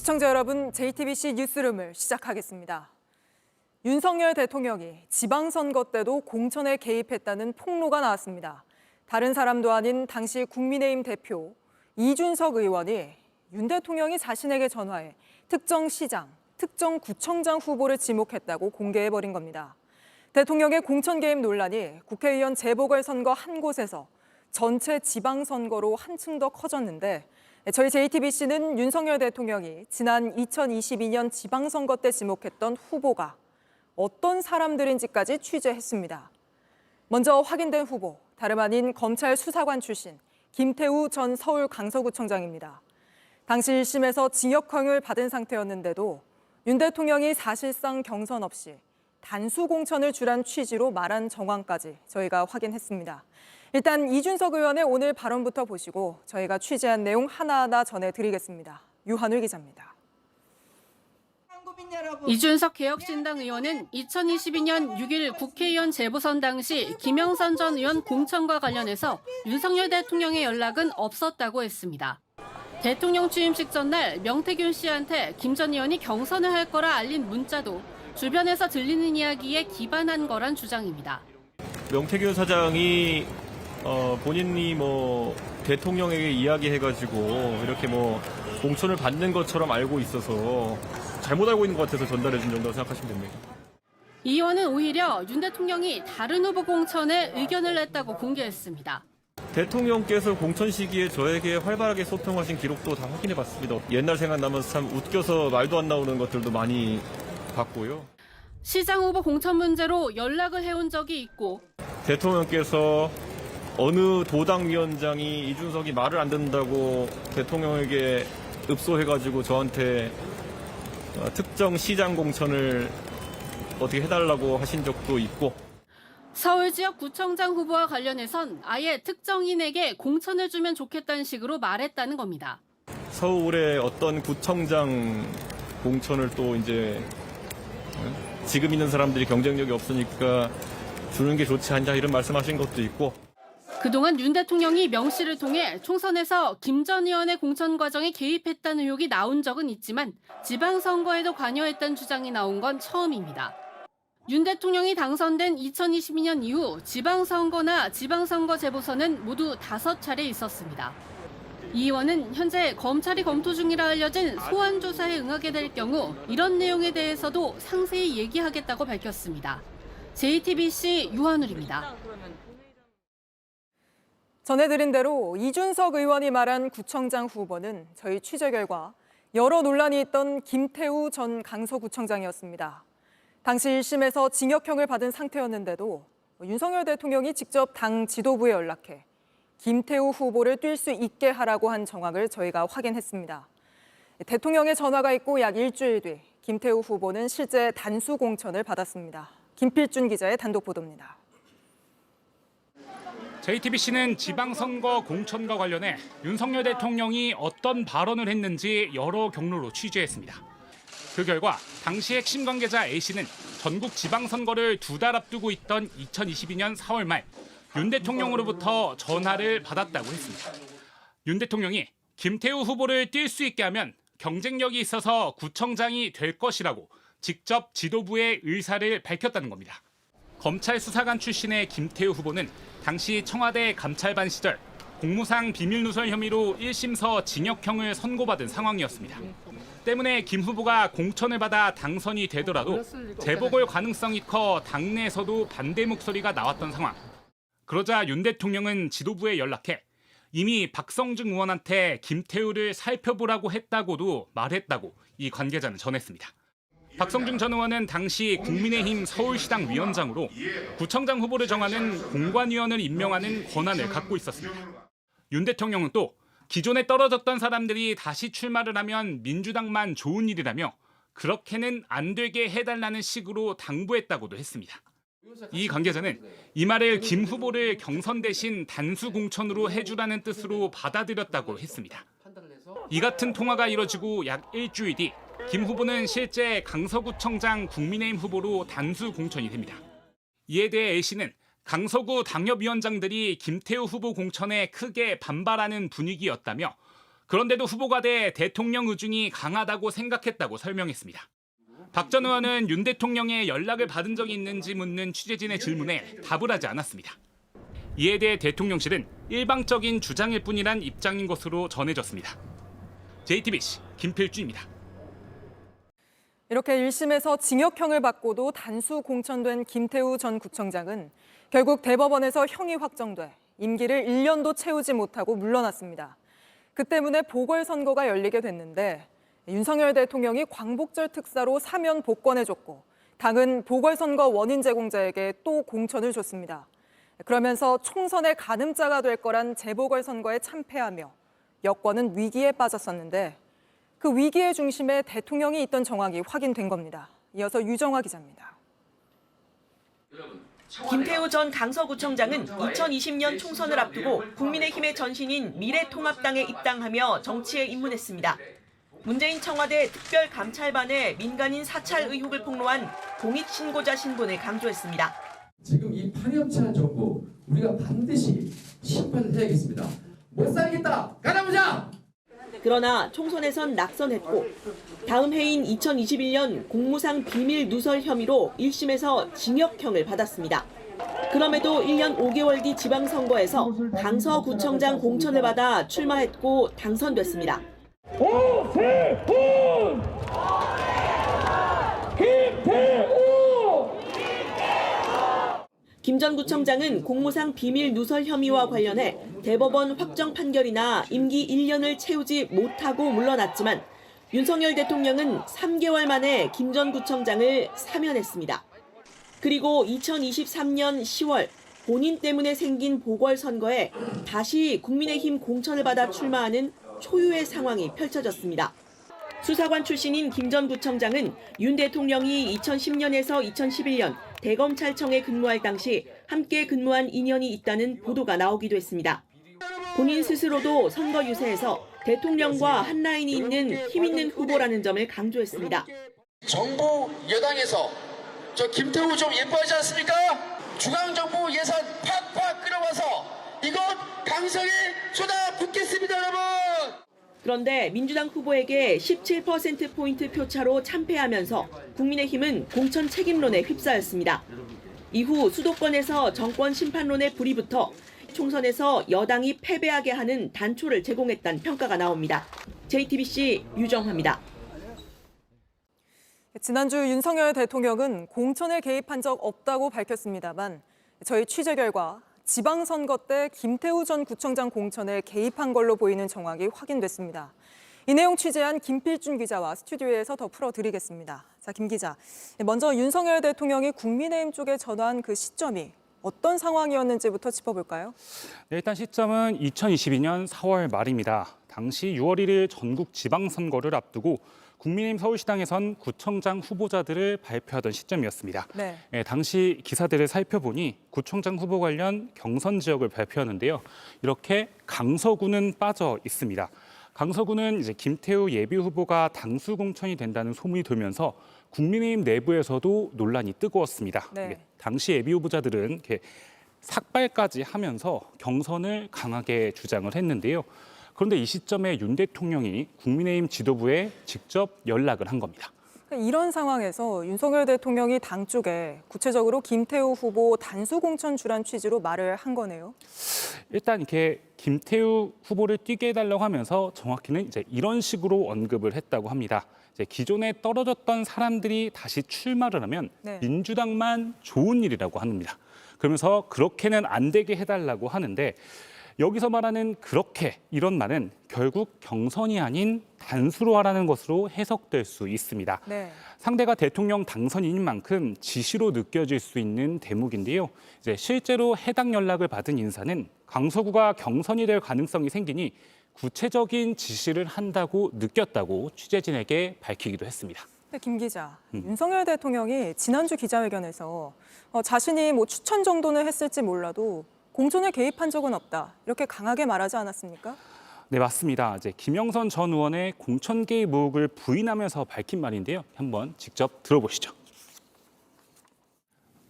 시청자 여러분, JTBC 뉴스룸을 시작하겠습니다. 윤석열 대통령이 지방선거 때도 공천에 개입했다는 폭로가 나왔습니다. 다른 사람도 아닌 당시 국민의힘 대표 이준석 의원이 윤 대통령이 자신에게 전화해 특정 시장, 특정 구청장 후보를 지목했다고 공개해버린 겁니다. 대통령의 공천 개입 논란이 국회의원 재보궐선거 한 곳에서 전체 지방선거로 한층 더 커졌는데 저희 JTBC는 윤석열 대통령이 지난 2022년 지방선거 때 지목했던 후보가 어떤 사람들인지까지 취재했습니다. 먼저 확인된 후보, 다름 아닌 검찰 수사관 출신 김태우 전 서울 강서구청장입니다. 당시 1심에서 징역형을 받은 상태였는데도 윤 대통령이 사실상 경선 없이 단수 공천을 주란 취지로 말한 정황까지 저희가 확인했습니다. 일단 이준석 의원의 오늘 발언부터 보시고 저희가 취재한 내용 하나하나 전해드리겠습니다. 유한울 기자입니다. 이준석 개혁신당 의원은 2022년 6일 국회의원 재보선 당시 김영선 전 의원 공천과 관련해서 윤석열 대통령의 연락은 없었다고 했습니다. 대통령 취임식 전날 명태균 씨한테 김 전 의원이 경선을 할 거라 알린 문자도 주변에서 들리는 이야기에 기반한 거란 주장입니다. 명태균 사장이 본인이 대통령에게 이야기해가지고 이렇게 공천을 받는 것처럼 알고 있어서 잘못 알고 있는 것 같아서 전달해준 정도라고 생각하시면 됩니다. 이 의원은 오히려 윤 대통령이 다른 후보 공천에 의견을 냈다고 공개했습니다. 대통령께서 공천 시기에 저에게 활발하게 소통하신 기록도 다 확인해봤습니다. 옛날 생각나면서 참 웃겨서 말도 안 나오는 것들도 많이 봤고요. 시장 후보 공천 문제로 연락을 해온 적이 있고 대통령께서 어느 도당위원장이 이준석이 말을 안 듣는다고 대통령에게 읍소해가지고 저한테 특정 시장 공천을 어떻게 해달라고 하신 적도 있고 서울 지역 구청장 후보와 관련해선 아예 특정인에게 공천을 주면 좋겠다는 식으로 말했다는 겁니다. 서울의 어떤 구청장 공천을 또 이제 지금 있는 사람들이 경쟁력이 없으니까 주는 게 좋지 않냐 이런 말씀하신 것도 있고 그동안 윤 대통령이 명 씨를 통해 총선에서 김 전 의원의 공천 과정에 개입했다는 의혹이 나온 적은 있지만 지방선거에도 관여했다는 주장이 나온 건 처음입니다. 윤 대통령이 당선된 2022년 이후 지방선거나 지방선거 재보선은 모두 5차례 있었습니다. 이 의원은 현재 검찰이 검토 중이라 알려진 소환 조사에 응하게 될 경우 이런 내용에 대해서도 상세히 얘기하겠다고 밝혔습니다. JTBC 유한울입니다. 전해드린 대로 이준석 의원이 말한 구청장 후보는 저희 취재 결과 여러 논란이 있던 김태우 전 강서구청장이었습니다. 당시 1심에서 징역형을 받은 상태였는데도 윤석열 대통령이 직접 당 지도부에 연락해 김태우 후보를 뛸 수 있게 하라고 한 정황을 저희가 확인했습니다. 대통령의 전화가 있고 약 일주일 뒤 김태우 후보는 실제 단수 공천을 받았습니다. 김필준 기자의 단독 보도입니다. JTBC는 지방선거 공천과 관련해 윤석열 대통령이 어떤 발언을 했는지 여러 경로로 취재했습니다. 그 결과 당시 핵심 관계자 A씨는 전국 지방선거를 2달 앞두고 있던 2022년 4월 말 윤 대통령으로부터 전화를 받았다고 했습니다. 윤 대통령이 김태우 후보를 뛸 수 있게 하면 경쟁력이 있어서 구청장이 될 것이라고 직접 지도부의 의사를 밝혔다는 겁니다. 검찰 수사관 출신의 김태우 후보는 당시 청와대 감찰반 시절 공무상 비밀누설 혐의로 1심서 징역형을 선고받은 상황이었습니다. 때문에 김 후보가 공천을 받아 당선이 되더라도 재보궐 가능성이 커 당내에서도 반대 목소리가 나왔던 상황. 그러자 윤 대통령은 지도부에 연락해 이미 박성중 의원한테 김태우를 살펴보라고 했다고도 말했다고 이 관계자는 전했습니다. 박성중 전 의원은 당시 국민의힘 서울시당 위원장으로 구청장 후보를 정하는 공관위원을 임명하는 권한을 갖고 있었습니다. 윤 대통령은 또 기존에 떨어졌던 사람들이 다시 출마를 하면 민주당만 좋은 일이라며 그렇게는 안 되게 해달라는 식으로 당부했다고도 했습니다. 이 관계자는 이 말을 김 후보를 경선 대신 단수 공천으로 해주라는 뜻으로 받아들였다고 했습니다. 이 같은 통화가 이뤄지고 약 일주일 뒤 김 후보는 실제 강서구청장 국민의힘 후보로 단수 공천이 됩니다. 이에 대해 A씨는 강서구 당협위원장들이 김태우 후보 공천에 크게 반발하는 분위기였다며 그런데도 후보가 돼 대통령 의중이 강하다고 생각했다고 설명했습니다. 박 전 의원은 윤 대통령의 연락을 받은 적이 있는지 묻는 취재진의 질문에 답을 하지 않았습니다. 이에 대해 대통령실은 일방적인 주장일 뿐이란 입장인 것으로 전해졌습니다. JTBC 김필주입니다. 이렇게 1심에서 징역형을 받고도 단수 공천된 김태우 전 구청장은 결국 대법원에서 형이 확정돼 임기를 1년도 채우지 못하고 물러났습니다. 그 때문에 보궐선거가 열리게 됐는데 윤석열 대통령이 광복절 특사로 사면 복권해줬고 당은 보궐선거 원인 제공자에게 또 공천을 줬습니다. 그러면서 총선의 가늠자가 될 거란 재보궐선거에 참패하며 여권은 위기에 빠졌었는데 그 위기의 중심에 대통령이 있던 정황이 확인된 겁니다. 이어서 유정화 기자입니다. 김태우 전 강서구청장은 2020년 총선을 앞두고 국민의힘의 전신인 미래통합당에 입당하며 정치에 입문했습니다. 문재인 청와대 특별감찰반에 민간인 사찰 의혹을 폭로한 공익신고자 신분을 강조했습니다. 지금 이 파렴치한 정부 우리가 반드시 심판을 해야겠습니다. 못 살겠다. 가라보자. 그러나 총선에선 낙선했고 다음 해인 2021년 공무상 비밀 누설 혐의로 1심에서 징역형을 받았습니다. 그럼에도 1년 5개월 뒤 지방선거에서 강서구청장 공천을 받아 출마했고 당선됐습니다. 오세훈! 김태우! 김 전 구청장은 공무상 비밀 누설 혐의와 관련해 대법원 확정 판결이나 임기 1년을 채우지 못하고 물러났지만 윤석열 대통령은 3개월 만에 김 전 구청장을 사면했습니다. 그리고 2023년 10월 본인 때문에 생긴 보궐선거에 다시 국민의힘 공천을 받아 출마하는 초유의 상황이 펼쳐졌습니다. 수사관 출신인 김 전 구청장은 윤 대통령이 2010년에서 2011년 대검찰청에 근무할 당시 함께 근무한 인연이 있다는 보도가 나오기도 했습니다. 본인 스스로도 선거 유세에서 대통령과 한 라인이 있는 힘 있는 후보라는 점을 강조했습니다. 정부 여당에서 저 김태우 좀 예뻐하지 않습니까? 중앙정부 예산 팍팍 끌어와서 이곳 강성에 쏟아붓겠습니다, 여러분! 그런데 민주당 후보에게 17%포인트 표차로 참패하면서 국민의힘은 공천 책임론에 휩싸였습니다. 이후 수도권에서 정권 심판론에 불이 붙어 총선에서 여당이 패배하게 하는 단초를 제공했다는 평가가 나옵니다. JTBC 유정화입니다. 지난주 윤석열 대통령은 공천에 개입한 적 없다고 밝혔습니다만 저희 취재 결과 지방선거 때 김태우 전 구청장 공천에 개입한 걸로 보이는 정황이 확인됐습니다. 이 내용 취재한 김필준 기자와 스튜디오에서 더 풀어드리겠습니다. 자, 김 기자, 먼저 윤석열 대통령이 국민의힘 쪽에 전화한 그 시점이 어떤 상황이었는지부터 짚어볼까요? 네, 일단 시점은 2022년 4월 말입니다. 당시 6월 1일 전국 지방선거를 앞두고 국민의힘 서울시당에선 구청장 후보자들을 발표하던 시점이었습니다. 네. 당시 기사들을 살펴보니 구청장 후보 관련 경선 지역을 발표하는데요. 이렇게 강서구는 빠져 있습니다. 강서구는 이제 김태우 예비 후보가 당수 공천이 된다는 소문이 돌면서 국민의힘 내부에서도 논란이 뜨거웠습니다. 네. 당시 예비 후보자들은 이렇게 삭발까지 하면서 경선을 강하게 주장을 했는데요. 그런데 이 시점에 윤 대통령이 국민의힘 지도부에 직접 연락을 한 겁니다. 이런 상황에서 윤석열 대통령이 당 쪽에 구체적으로 김태우 후보 단수 공천 주란 취지로 말을 한 거네요. 일단 이렇게 김태우 후보를 뛰게 해달라고 하면서 정확히는 이제 이런 식으로 언급을 했다고 합니다. 이제 기존에 떨어졌던 사람들이 다시 출마를 하면 네. 민주당만 좋은 일이라고 합니다. 그러면서 그렇게는 안 되게 해달라고 하는데 여기서 말하는 그렇게 이런 말은 결국 경선이 아닌 단수로 하라는 것으로 해석될 수 있습니다. 네. 상대가 대통령 당선인인 만큼 지시로 느껴질 수 있는 대목인데요. 이제 실제로 해당 연락을 받은 인사는 강서구가 경선이 될 가능성이 생기니 구체적인 지시를 한다고 느꼈다고 취재진에게 밝히기도 했습니다. 네, 김 기자, 윤석열 대통령이 지난주 기자회견에서 자신이 추천 정도는 했을지 몰라도 공천에 개입한 적은 없다. 이렇게 강하게 말하지 않았습니까? 네, 맞습니다. 이제 김영선 전 의원의 공천 개입 의혹을 부인하면서 밝힌 말인데요. 한번 직접 들어보시죠.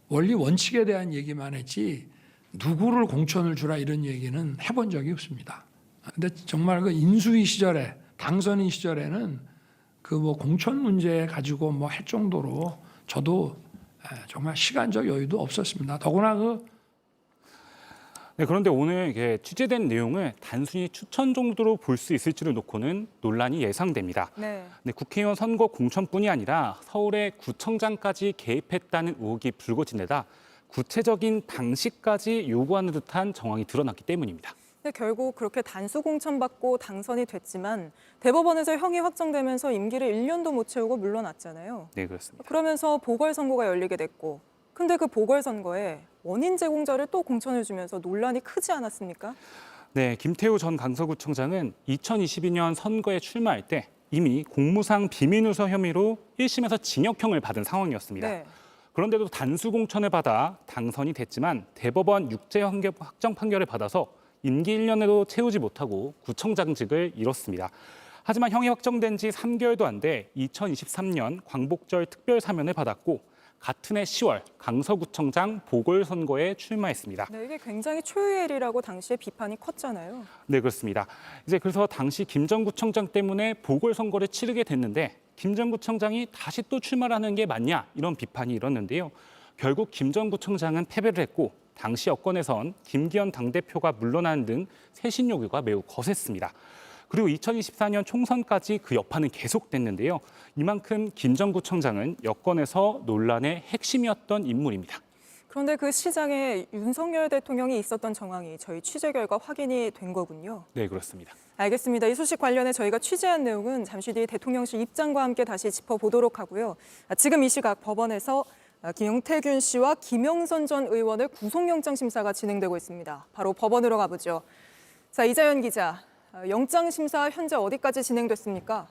원리 원칙에 대한 얘기만 했지 누구를 공천을 주라 이런 얘기는 해본 적이 없습니다. 근데 정말 그 인수위 시절에 당선인 시절에는 그 뭐 공천 문제 가지고 뭐 할 정도로 저도 정말 시간적 여유도 없었습니다. 더구나 네, 그런데 오늘 이게 취재된 내용을 단순히 추천 정도로 볼 수 있을지를 놓고는 논란이 예상됩니다. 네. 네, 국회의원 선거 공천뿐이 아니라 서울의 구청장까지 개입했다는 의혹이 불거진 데다 구체적인 방식까지 요구하는 듯한 정황이 드러났기 때문입니다. 근데 결국 그렇게 단수 공천받고 당선이 됐지만 대법원에서 형이 확정되면서 임기를 1년도 못 채우고 물러났잖아요. 네, 그렇습니다. 그러면서 보궐선거가 열리게 됐고, 근데 그 보궐선거에 원인 제공자를 또 공천을 주면서 논란이 크지 않았습니까? 네, 김태우 전 강서구청장은 2022년 선거에 출마할 때 이미 공무상 비밀누설 혐의로 1심에서 징역형을 받은 상황이었습니다. 네. 그런데도 단수 공천을 받아 당선이 됐지만 대법원 육제 확정 판결을 받아서 임기 1년에도 채우지 못하고 구청장직을 잃었습니다. 하지만 형이 확정된 지 3개월도 안 돼 2023년 광복절 특별 사면을 받았고 같은 해 10월 강서구청장 보궐선거에 출마했습니다. 네, 이게 굉장히 초유의 일이라고 당시에 비판이 컸잖아요. 네, 그렇습니다. 이제 그래서 당시 김 전 구청장 때문에 보궐선거를 치르게 됐는데 김 전 구청장이 다시 또 출마를 하는 게 맞냐 이런 비판이 일었는데요. 결국 김 전 구청장은 패배를 했고 당시 여권에선 김기현 당대표가 물러나는 등 쇄신 요구가 매우 거셌습니다. 그리고 2024년 총선까지 그 여파는 계속됐는데요. 이만큼 김 전 구청장은 여권에서 논란의 핵심이었던 인물입니다. 그런데 그 시장에 윤석열 대통령이 있었던 정황이 저희 취재 결과 확인이 된 거군요. 네, 그렇습니다. 알겠습니다. 이 소식 관련해 저희가 취재한 내용은 잠시 뒤 대통령실 입장과 함께 다시 짚어보도록 하고요. 지금 이 시각 법원에서 김영태균 씨와 김영선 전 의원의 구속영장 심사가 진행되고 있습니다. 바로 법원으로 가보죠. 자, 이자연 기자, 영장 심사 현재 어디까지 진행됐습니까?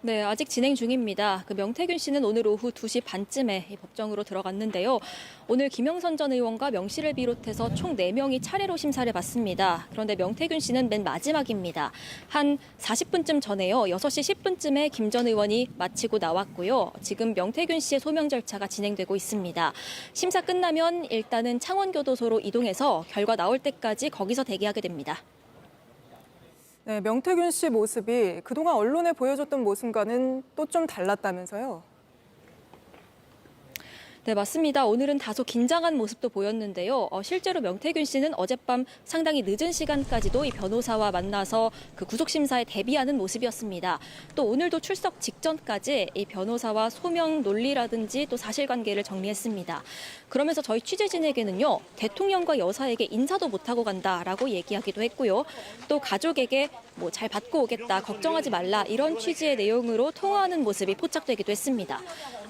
네, 아직 진행 중입니다. 명태균 씨는 오늘 오후 2시 반쯤에 법정으로 들어갔는데요. 오늘 김영선 전 의원과 명 씨를 비롯해서 총 4명이 차례로 심사를 받습니다. 그런데 명태균 씨는 맨 마지막입니다. 한 40분쯤 전에요. 6시 10분쯤에 김 전 의원이 마치고 나왔고요. 지금 명태균 씨의 소명 절차가 진행되고 있습니다. 심사 끝나면 일단은 창원교도소로 이동해서 결과 나올 때까지 거기서 대기하게 됩니다. 네, 명태균 씨 모습이 그동안 언론에 보여줬던 모습과는 또 좀 달랐다면서요? 네, 맞습니다. 오늘은 다소 긴장한 모습도 보였는데요. 실제로 명태균 씨는 어젯밤 상당히 늦은 시간까지도 이 변호사와 만나서 그 구속심사에 대비하는 모습이었습니다. 또 오늘도 출석 직전까지 이 변호사와 소명 논리라든지 또 사실관계를 정리했습니다. 그러면서 저희 취재진에게는요, 대통령과 여사에게 인사도 못하고 간다라고 얘기하기도 했고요. 또 가족에게 뭐 잘 받고 오겠다, 걱정하지 말라 이런 취지의 내용으로 통화하는 모습이 포착되기도 했습니다.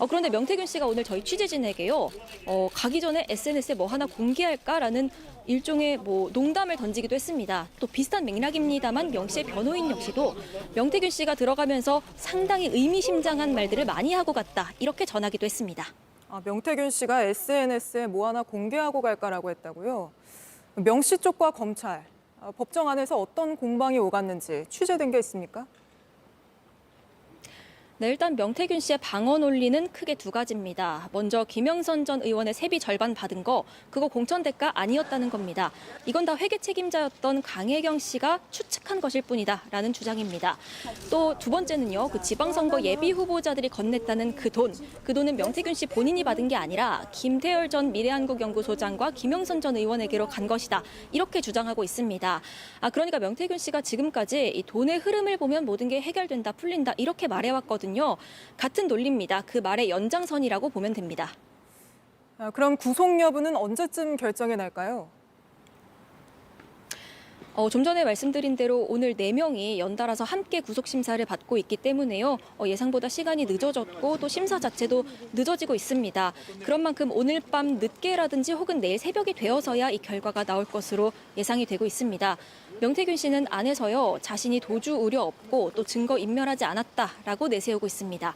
그런데 명태균 씨가 오늘 저희 취재진에게요, 가기 전에 SNS에 뭐 하나 공개할까라는 일종의 뭐 농담을 던지기도 했습니다. 또 비슷한 맥락입니다만 명 씨의 변호인 역시도 명태균 씨가 들어가면서 상당히 의미심장한 말들을 많이 하고 갔다 이렇게 전하기도 했습니다. 명태균 씨가 SNS에 뭐 하나 공개하고 갈까라고 했다고요? 명 씨 쪽과 검찰, 법정 안에서 어떤 공방이 오갔는지 취재된 게 있습니까? 네, 일단 명태균 씨의 방어 논리는 크게 두 가지입니다. 먼저 김영선 전 의원의 세비 절반 받은 거, 그거 공천 대가 아니었다는 겁니다. 이건 다 회계 책임자였던 강혜경 씨가 추측한 것일 뿐이다라는 주장입니다. 또 두 번째는요, 그 지방선거 예비 후보자들이 건넸다는 그 돈은 명태균 씨 본인이 받은 게 아니라 김태열 전 미래한국연구소장과 김영선 전 의원에게로 간 것이다. 이렇게 주장하고 있습니다. 그러니까 명태균 씨가 지금까지 이 돈의 흐름을 보면 모든 게 해결된다, 풀린다 이렇게 말해왔거든요. 같은 논리입니다. 그 말의 연장선이라고 보면 됩니다. 그럼 구속 여부는 언제쯤 결정이 날까요? 좀 전에 말씀드린 대로 오늘 4명이 연달아서 함께 구속심사를 받고 있기 때문에요. 예상보다 시간이 늦어졌고 또 심사 자체도 늦어지고 있습니다. 그런 만큼 오늘 밤 늦게라든지 혹은 내일 새벽이 되어서야 이 결과가 나올 것으로 예상이 되고 있습니다. 명태균 씨는 안에서요, 자신이 도주 우려 없고 또 증거 인멸하지 않았다라고 내세우고 있습니다.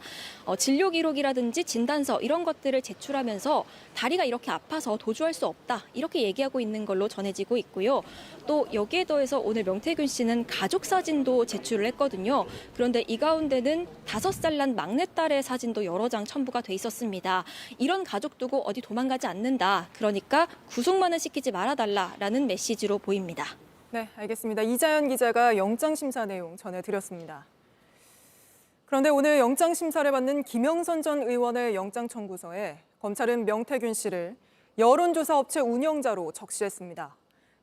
진료 기록이라든지 진단서 이런 것들을 제출하면서 다리가 이렇게 아파서 도주할 수 없다 이렇게 얘기하고 있는 걸로 전해지고 있고요. 또 여기에 더해서 오늘 명태균 씨는 가족 사진도 제출을 했거든요. 그런데 이 가운데는 5살 난 막내딸의 사진도 여러 장 첨부가 돼 있었습니다. 이런 가족 두고 어디 도망가지 않는다. 그러니까 구속만은 시키지 말아달라라는 메시지로 보입니다. 네, 알겠습니다. 이자연 기자가 영장심사 내용 전해드렸습니다. 그런데 오늘 영장심사를 받는 김영선 전 의원의 영장 청구서에 검찰은 명태균 씨를 여론조사 업체 운영자로 적시했습니다.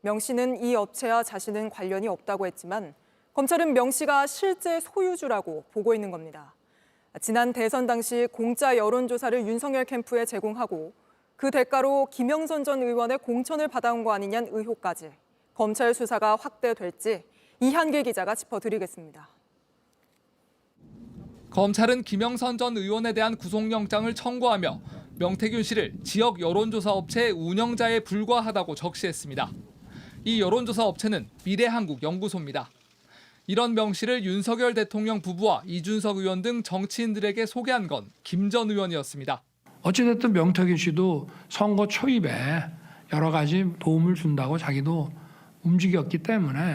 명 씨는 이 업체와 자신은 관련이 없다고 했지만 검찰은 명 씨가 실제 소유주라고 보고 있는 겁니다. 지난 대선 당시 공짜 여론조사를 윤석열 캠프에 제공하고 그 대가로 김영선 전 의원의 공천을 받아온 거 아니냐는 의혹까지 검찰 수사가 확대될지 이한길 기자가 짚어드리겠습니다. 검찰은 김영선 전 의원에 대한 구속영장을 청구하며 명태균 씨를 지역 여론조사 업체의 운영자에 불과하다고 적시했습니다. 이 여론조사 업체는 미래한국연구소입니다. 이런 명 씨를 윤석열 대통령 부부와 이준석 의원 등 정치인들에게 소개한 건 김 전 의원이었습니다. 어찌됐든 명태균 씨도 선거 초입에 여러 가지 도움을 준다고 자기도 움직였기 때문에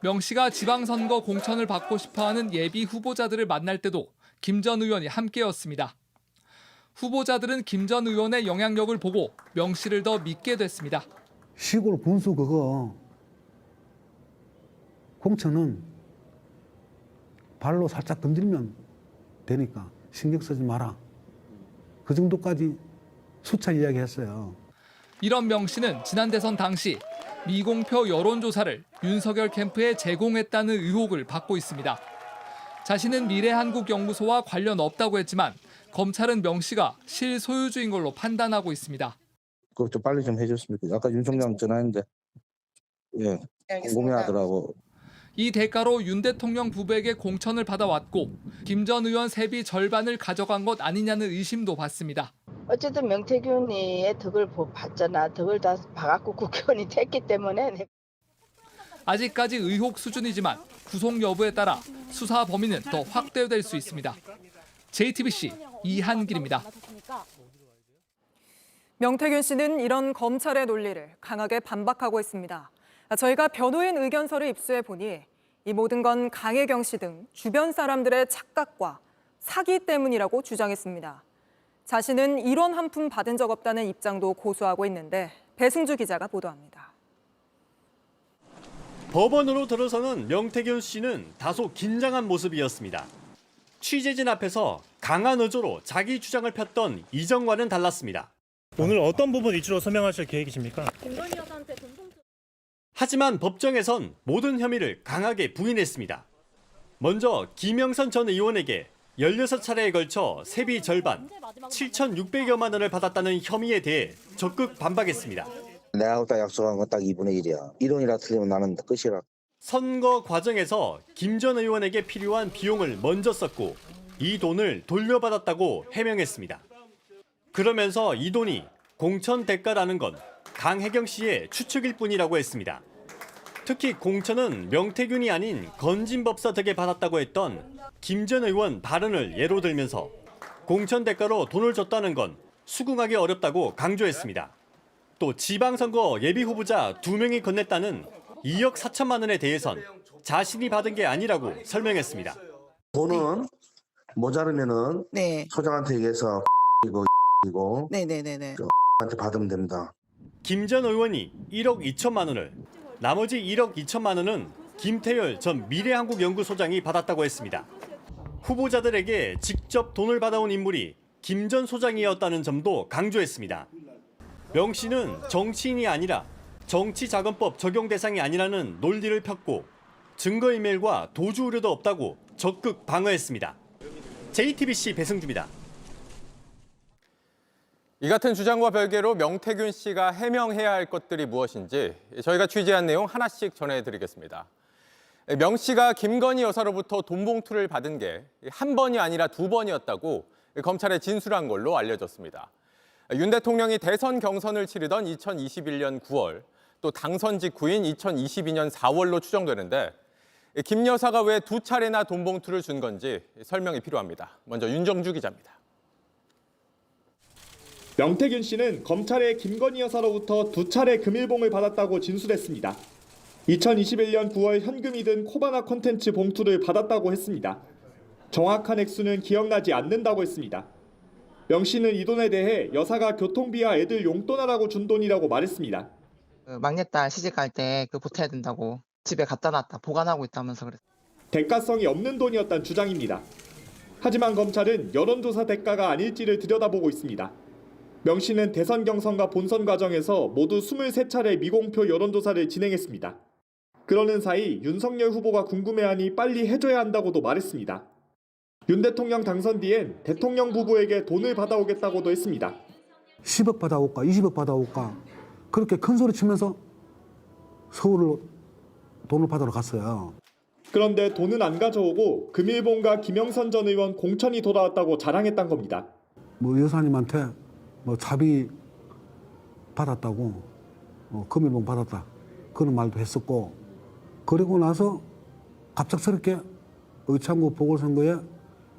명 씨가 지방선거 공천을 받고 싶어하는 예비 후보자들을 만날 때도 김 전 의원이 함께였습니다. 후보자들은 김 전 의원의 영향력을 보고 명 씨를 더 믿게 됐습니다. 시골 군수 그거 공천은 발로 살짝 건들면 되니까 신경 쓰지 마라. 그 정도까지 수차 이야기했어요. 이런 명 씨는 지난 대선 당시 미공표 여론조사를 윤석열 캠프에 제공했다는 의혹을 받고 있습니다. 자신은 미래한국연구소와 관련 없다고 했지만 검찰은 명 씨가 실소유주인 걸로 판단하고 있습니다. 그거 좀 빨리 좀 해줬으면 좋겠어요. 아까 윤 총장 전화했는데 궁금해하더라고. 이 대가로 윤 대통령 부부에게 공천을 받아왔고 김 전 의원 세비 절반을 가져간 것 아니냐는 의심도 받습니다. 어쨌든 명태균이의 덕을 봤잖아. 덕을 다 봐갖고 국회의원이 됐기 때문에. 아직까지 의혹 수준이지만 구속 여부에 따라 수사 범위는 더 확대될 수 있습니다. JTBC 이한길입니다. 명태균 씨는 이런 검찰의 논리를 강하게 반박하고 있습니다. 저희가 변호인 의견서를 입수해 보니 이 모든 건 강혜경 씨 등 주변 사람들의 착각과 사기 때문이라고 주장했습니다. 자신은 이런 한 푼 받은 적 없다는 입장도 고수하고 있는데 배승주 기자가 보도합니다. 법원으로 들어서는 명태균 씨는 다소 긴장한 모습이었습니다. 취재진 앞에서 강한 어조로 자기 주장을 폈던 이전과는 달랐습니다. 오늘 어떤 부분 위주로 소명하실 계획이십니까? 하지만 법정에선 모든 혐의를 강하게 부인했습니다. 먼저 김영선 전 의원에게 16차례에 걸쳐 세비 절반, 7,600여만 원을 받았다는 혐의에 대해 적극 반박했습니다. 내가 딱 약속한 건 딱 2분의 1이야. 이론이라 틀리면 나는 끝이라. 선거 과정에서 김 전 의원에게 필요한 비용을 먼저 썼고 이 돈을 돌려받았다고 해명했습니다. 그러면서 이 돈이 공천 대가라는 건 강혜경 씨의 추측일 뿐이라고 했습니다. 특히 공천은 명태균이 아닌 건진법사 덕에 받았다고 했던 김 전 의원 발언을 예로 들면서 공천 대가로 돈을 줬다는 건 수긍하기 어렵다고 강조했습니다. 또 지방선거 예비후보자 2명이 건넸다는 2억 4천만 원에 대해선 자신이 받은 게 아니라고 설명했습니다. 돈은 모자르면은 소장한테 얘기해서 이거 한테 받으면 됩니다. 김 전 의원이 1억 2천만 원을, 나머지 1억 2천만 원은 김태열 전 미래한국연구소장이 받았다고 했습니다. 후보자들에게 직접 돈을 받아온 인물이 김 전 소장이었다는 점도 강조했습니다. 명 씨는 정치인이 아니라 정치자금법 적용 대상이 아니라는 논리를 폈고 증거인멸과 도주 우려도 없다고 적극 방어했습니다. JTBC 배승주입니다. 이 같은 주장과 별개로 명태균 씨가 해명해야 할 것들이 무엇인지 저희가 취재한 내용 하나씩 전해드리겠습니다. 명 씨가 김건희 여사로부터 돈 봉투를 받은 게 한 번이 아니라 2번이었다고 검찰에 진술한 걸로 알려졌습니다. 윤 대통령이 대선 경선을 치르던 2021년 9월, 또 당선 직후인 2022년 4월로 추정되는데 김 여사가 왜 2차례나 돈 봉투를 준 건지 설명이 필요합니다. 먼저 윤정주 기자입니다. 명태균 씨는 검찰에 김건희 여사로부터 2차례 금일봉을 받았다고 진술했습니다. 2021년 9월 현금이 든 코바나 콘텐츠 봉투를 받았다고 했습니다. 정확한 액수는 기억나지 않는다고 했습니다. 명 씨는 이 돈에 대해 여사가 교통비와 애들 용돈하라고 준 돈이라고 말했습니다. 막내딸 시집갈 때 그 보태야 된다고 집에 갖다 놨다 보관하고 있다면서 그랬어요. 대가성이 없는 돈이었다는 주장입니다. 하지만 검찰은 여론조사 대가가 아닐지를 들여다보고 있습니다. 명 씨는 대선 경선과 본선 과정에서 모두 23차례 미공표 여론조사를 진행했습니다. 그러는 사이 윤석열 후보가 궁금해하니 빨리 해줘야 한다고도 말했습니다. 윤 대통령 당선 뒤엔 대통령 부부에게 돈을 받아오겠다고도 했습니다. 10억 받아올까 20억 받아올까 그렇게 큰 소리 치면서 서울로 돈을 받으러 갔어요. 그런데 돈은 안 가져오고 금일봉과 김영선 전 의원 공천이 돌아왔다고 자랑했단 겁니다. 뭐 여사님한테 뭐 자비 받았다고 금일봉 받았다 그런 말도 했었고 그리고 나서 갑작스럽게 의창구 보궐선거에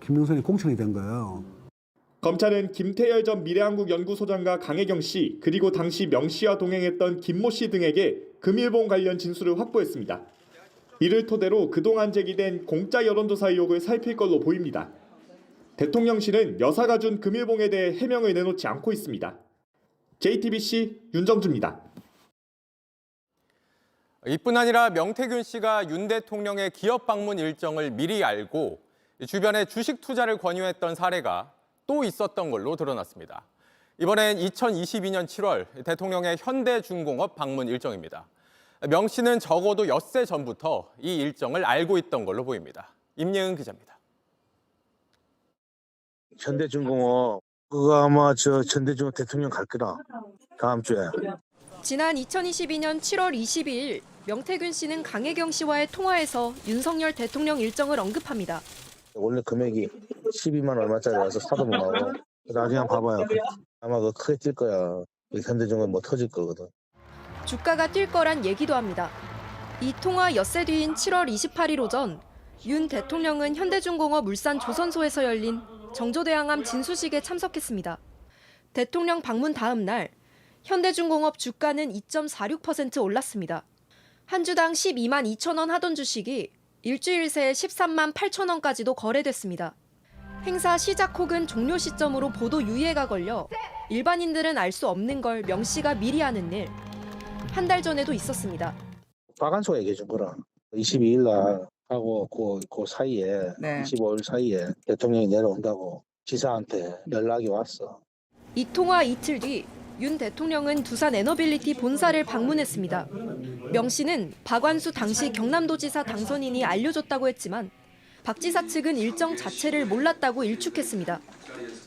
김영선이 공천이 된 거예요. 검찰은 김태열 전 미래한국연구소장과 강혜경 씨 그리고 당시 명 씨와 동행했던 김모 씨 등에게 금일봉 관련 진술을 확보했습니다. 이를 토대로 그동안 제기된 공짜 여론조사 의혹을 살필 걸로 보입니다. 대통령실은 여사가 준 금일봉에 대해 해명을 내놓지 않고 있습니다. JTBC 윤정주입니다. 이뿐 아니라 명태균 씨가 윤 대통령의 기업 방문 일정을 미리 알고 주변에 주식 투자를 권유했던 사례가 또 있었던 걸로 드러났습니다. 이번엔 2022년 7월 대통령의 현대중공업 방문 일정입니다. 명 씨는 적어도 엿새 전부터 이 일정을 알고 있던 걸로 보입니다. 임예은 기자입니다. 현대중공업 그거 아마 현대중공업 대통령 갈 거다. 다음 주에. 지난 2022년 7월 22일 명태균 씨는 강혜경 씨와의 통화에서 윤석열 대통령 일정을 언급합니다. 원래 금액이 12만 얼마짜리라서 사도 못 나오고 나중에 한번 봐봐요. 아마 그거 크게 뛸 거야. 현대중공업 뭐 터질 거거든. 주가가 뛸 거란 얘기도 합니다. 이 통화 엿새 뒤인 7월 28일 오전 윤 대통령은 현대중공업 울산 조선소에서 열린 정조대항암 진수식에 참석했습니다. 대통령 방문 다음 날 현대중공업 주가는 2.46% 올랐습니다. 한 주당 12만 2천 원 하던 주식이 일주일 새 13만 8천 원까지도 거래됐습니다. 행사 시작 혹은 종료 시점으로 보도 유예가 걸려 일반인들은 알 수 없는 걸 명 씨가 미리 아는 일. 한 달 전에도 있었습니다. 박한수가 얘기해 준 거라. 22일 날 하고 그 사이에 25일 사이에 대통령이 내려온다고 지사한테 연락이 왔어. 이 통화 이틀 뒤 윤 대통령은 두산 에너빌리티 본사를 방문했습니다. 명 씨는 박완수 당시 경남도지사 당선인이 알려줬다고 했지만 박 지사 측은 일정 자체를 몰랐다고 일축했습니다.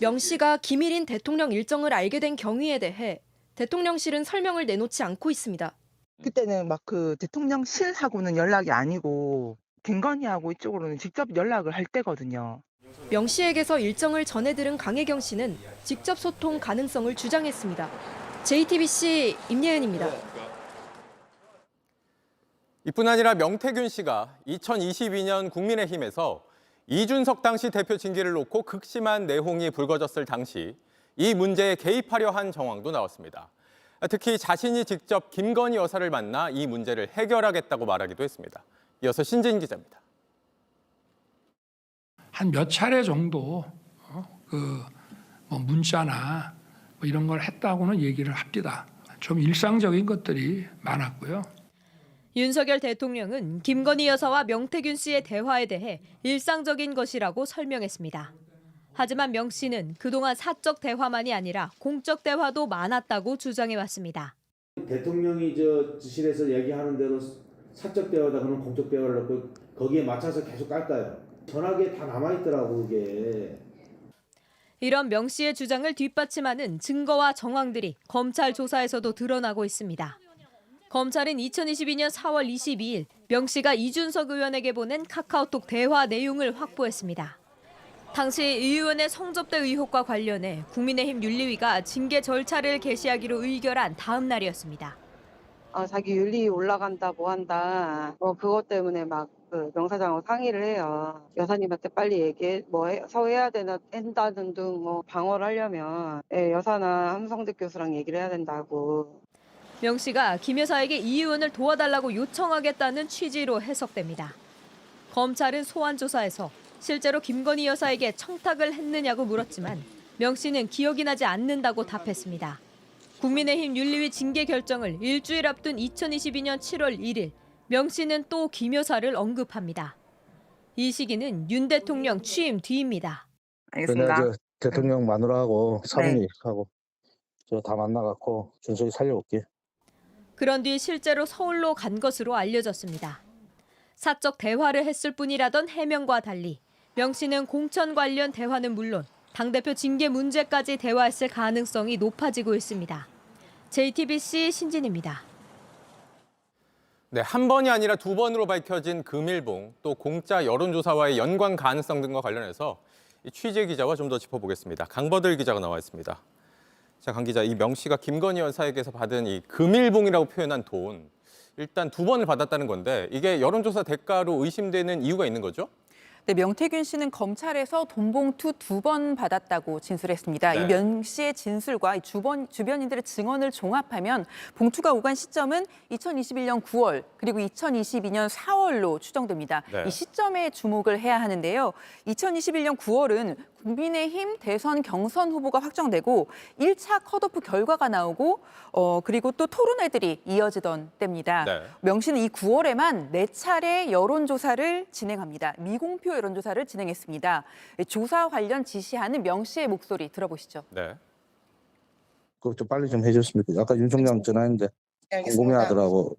명 씨가 기밀인 대통령 일정을 알게 된 경위에 대해 대통령실은 설명을 내놓지 않고 있습니다. 그때는 막 그 대통령실하고는 연락이 아니고 김건희하고 이쪽으로는 직접 연락을 할 때거든요. 명 씨에게서 일정을 전해 들은 강혜경 씨는 직접 소통 가능성을 주장했습니다. JTBC 임예은입니다. 이뿐 아니라 명태균 씨가 2022년 국민의힘에서 이준석 당시 대표 징계를 놓고 극심한 내홍이 불거졌을 당시 이 문제에 개입하려 한 정황도 나왔습니다. 특히 자신이 직접 김건희 여사를 만나 이 문제를 해결하겠다고 말하기도 했습니다. 이어서 신진 기자입니다. 한 몇 차례 정도 문자나 이런 걸 했다고는 얘기를 합니다. 좀 일상적인 것들이 많았고요. 윤석열 대통령은 김건희 여사와 명태균 씨의 대화에 대해 일상적인 것이라고 설명했습니다. 하지만 명 씨는 그동안 사적 대화만이 아니라 공적 대화도 많았다고 주장해왔습니다. 대통령이 지실에서 얘기하는 대로 사적 대화다 그러면 공적 대화를 넣고 거기에 맞춰서 계속 깔까요? 전화기에 다 남아있더라고 그게. 이런 명 씨의 주장을 뒷받침하는 증거와 정황들이 검찰 조사에서도 드러나고 있습니다. 검찰은 2022년 4월 22일 명 씨가 이준석 의원에게 보낸 카카오톡 대화 내용을 확보했습니다. 당시 이 의원의 성접대 의혹과 관련해 국민의힘 윤리위가 징계 절차를 개시하기로 의결한 다음 날이었습니다. 자기 윤리 올라간다 뭐 한다 그것 때문에 막 명사장하고 상의를 해요. 여사님한테 빨리 얘기해 서해야 된다는 등 방어를 하려면 여사나 함성득 교수랑 얘기를 해야 된다고. 명 씨가 김 여사에게 이 의원을 도와달라고 요청하겠다는 취지로 해석됩니다. 검찰은 소환 조사에서 실제로 김건희 여사에게 청탁을 했느냐고 물었지만 명 씨는 기억이 나지 않는다고 답했습니다. 국민의힘 윤리위 징계 결정을 일주일 앞둔 2022년 7월 1일, 명 씨는 또 김 여사를 언급합니다. 이 시기는 윤 대통령 취임 뒤입니다. 내가 저 대통령 마누라하고 사모님하고 저 다 만나갖고 준석이 살려올게. 그런 뒤 실제로 서울로 간 것으로 알려졌습니다. 사적 대화를 했을 뿐이라던 해명과 달리 명 씨는 공천 관련 대화는 물론 당대표 징계 문제까지 대화했을 가능성이 높아지고 있습니다. JTBC 신진입니다. 네, 한 번이 아니라 두 번으로 밝혀진 금일봉, 또 공짜 여론조사와의 연관 가능성 등과 관련해서 이 취재 기자와 좀 더 짚어보겠습니다. 강버들 기자가 나와 있습니다. 자, 강 기자, 이 명 씨가 김건희 여사에게서 받은 이 금일봉이라고 표현한 돈, 일단 두 번을 받았다는 건데 이게 여론조사 대가로 의심되는 이유가 있는 거죠? 네, 명태균 씨는 검찰에서 돈봉투 2번 받았다고 진술했습니다. 네. 이 명 씨의 진술과 이 주변인들의 증언을 종합하면 봉투가 오간 시점은 2021년 9월 그리고 2022년 4월로 추정됩니다. 네. 이 시점에 주목을 해야 하는데요. 2021년 9월은 국민의힘 대선 경선 후보가 확정되고 1차 컷오프 결과가 나오고 그리고 또 토론회들이 이어지던 때입니다. 네. 명 씨는 이 9월에만 4차례 여론조사를 진행합니다. 미공표 여론조사를 진행했습니다. 조사 관련 지시하는 명 씨의 목소리 들어보시죠. 네. 그거 좀 빨리 좀 해줬으면 좋겠다. 아까 윤 총장 전화했는데 궁금해하더라고.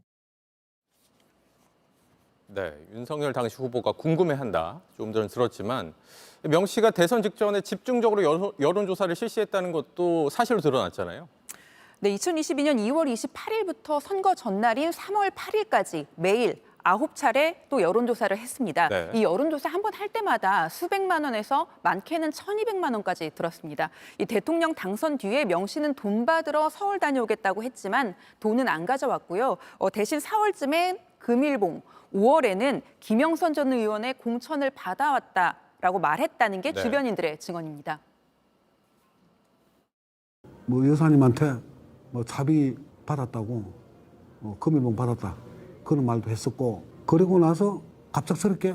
네, 윤석열 당시 후보가 궁금해한다. 조금 전에 들었지만 명 씨가 대선 직전에 집중적으로 여론조사를 실시했다는 것도 사실로 드러났잖아요. 네, 2022년 2월 28일부터 선거 전날인 3월 8일까지 매일 9차례 또 여론조사를 했습니다. 네. 이 여론조사 한 번 할 때마다 수백만 원에서 많게는 1,200만 원까지 들었습니다. 이 대통령 당선 뒤에 명 씨는 돈 받으러 서울 다녀오겠다고 했지만 돈은 안 가져왔고요. 대신 4월쯤에 금일봉, 5월에는 김영선 전 의원의 공천을 받아왔다라고 말했다는 게 네. 주변인들의 증언입니다. 뭐 여사님한테 뭐 자비 받았다고, 금일봉 받았다 그런 말도 했었고, 그리고 나서 갑작스럽게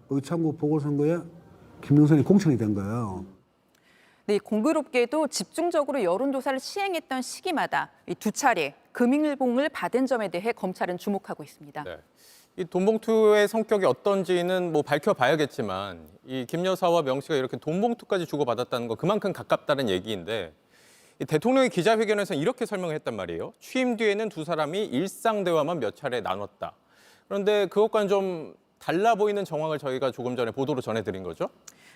의창구 보궐선거에 김영선이 공천이 된 거예요. 네, 공교롭게도 집중적으로 여론조사를 시행했던 시기마다 이 2차례 금일봉을 받은 점에 대해 검찰은 주목하고 있습니다. 네. 이 돈봉투의 성격이 어떤지는 뭐 밝혀봐야겠지만 이 김 여사와 명 씨가 이렇게 돈봉투까지 주고받았다는 거 그만큼 가깝다는 얘기인데 이 대통령이 기자회견에서 이렇게 설명했단 말이에요. 취임 뒤에는 두 사람이 일상 대화만 몇 차례 나눴다. 그런데 그것과는 좀 달라 보이는 정황을 저희가 조금 전에 보도로 전해드린 거죠.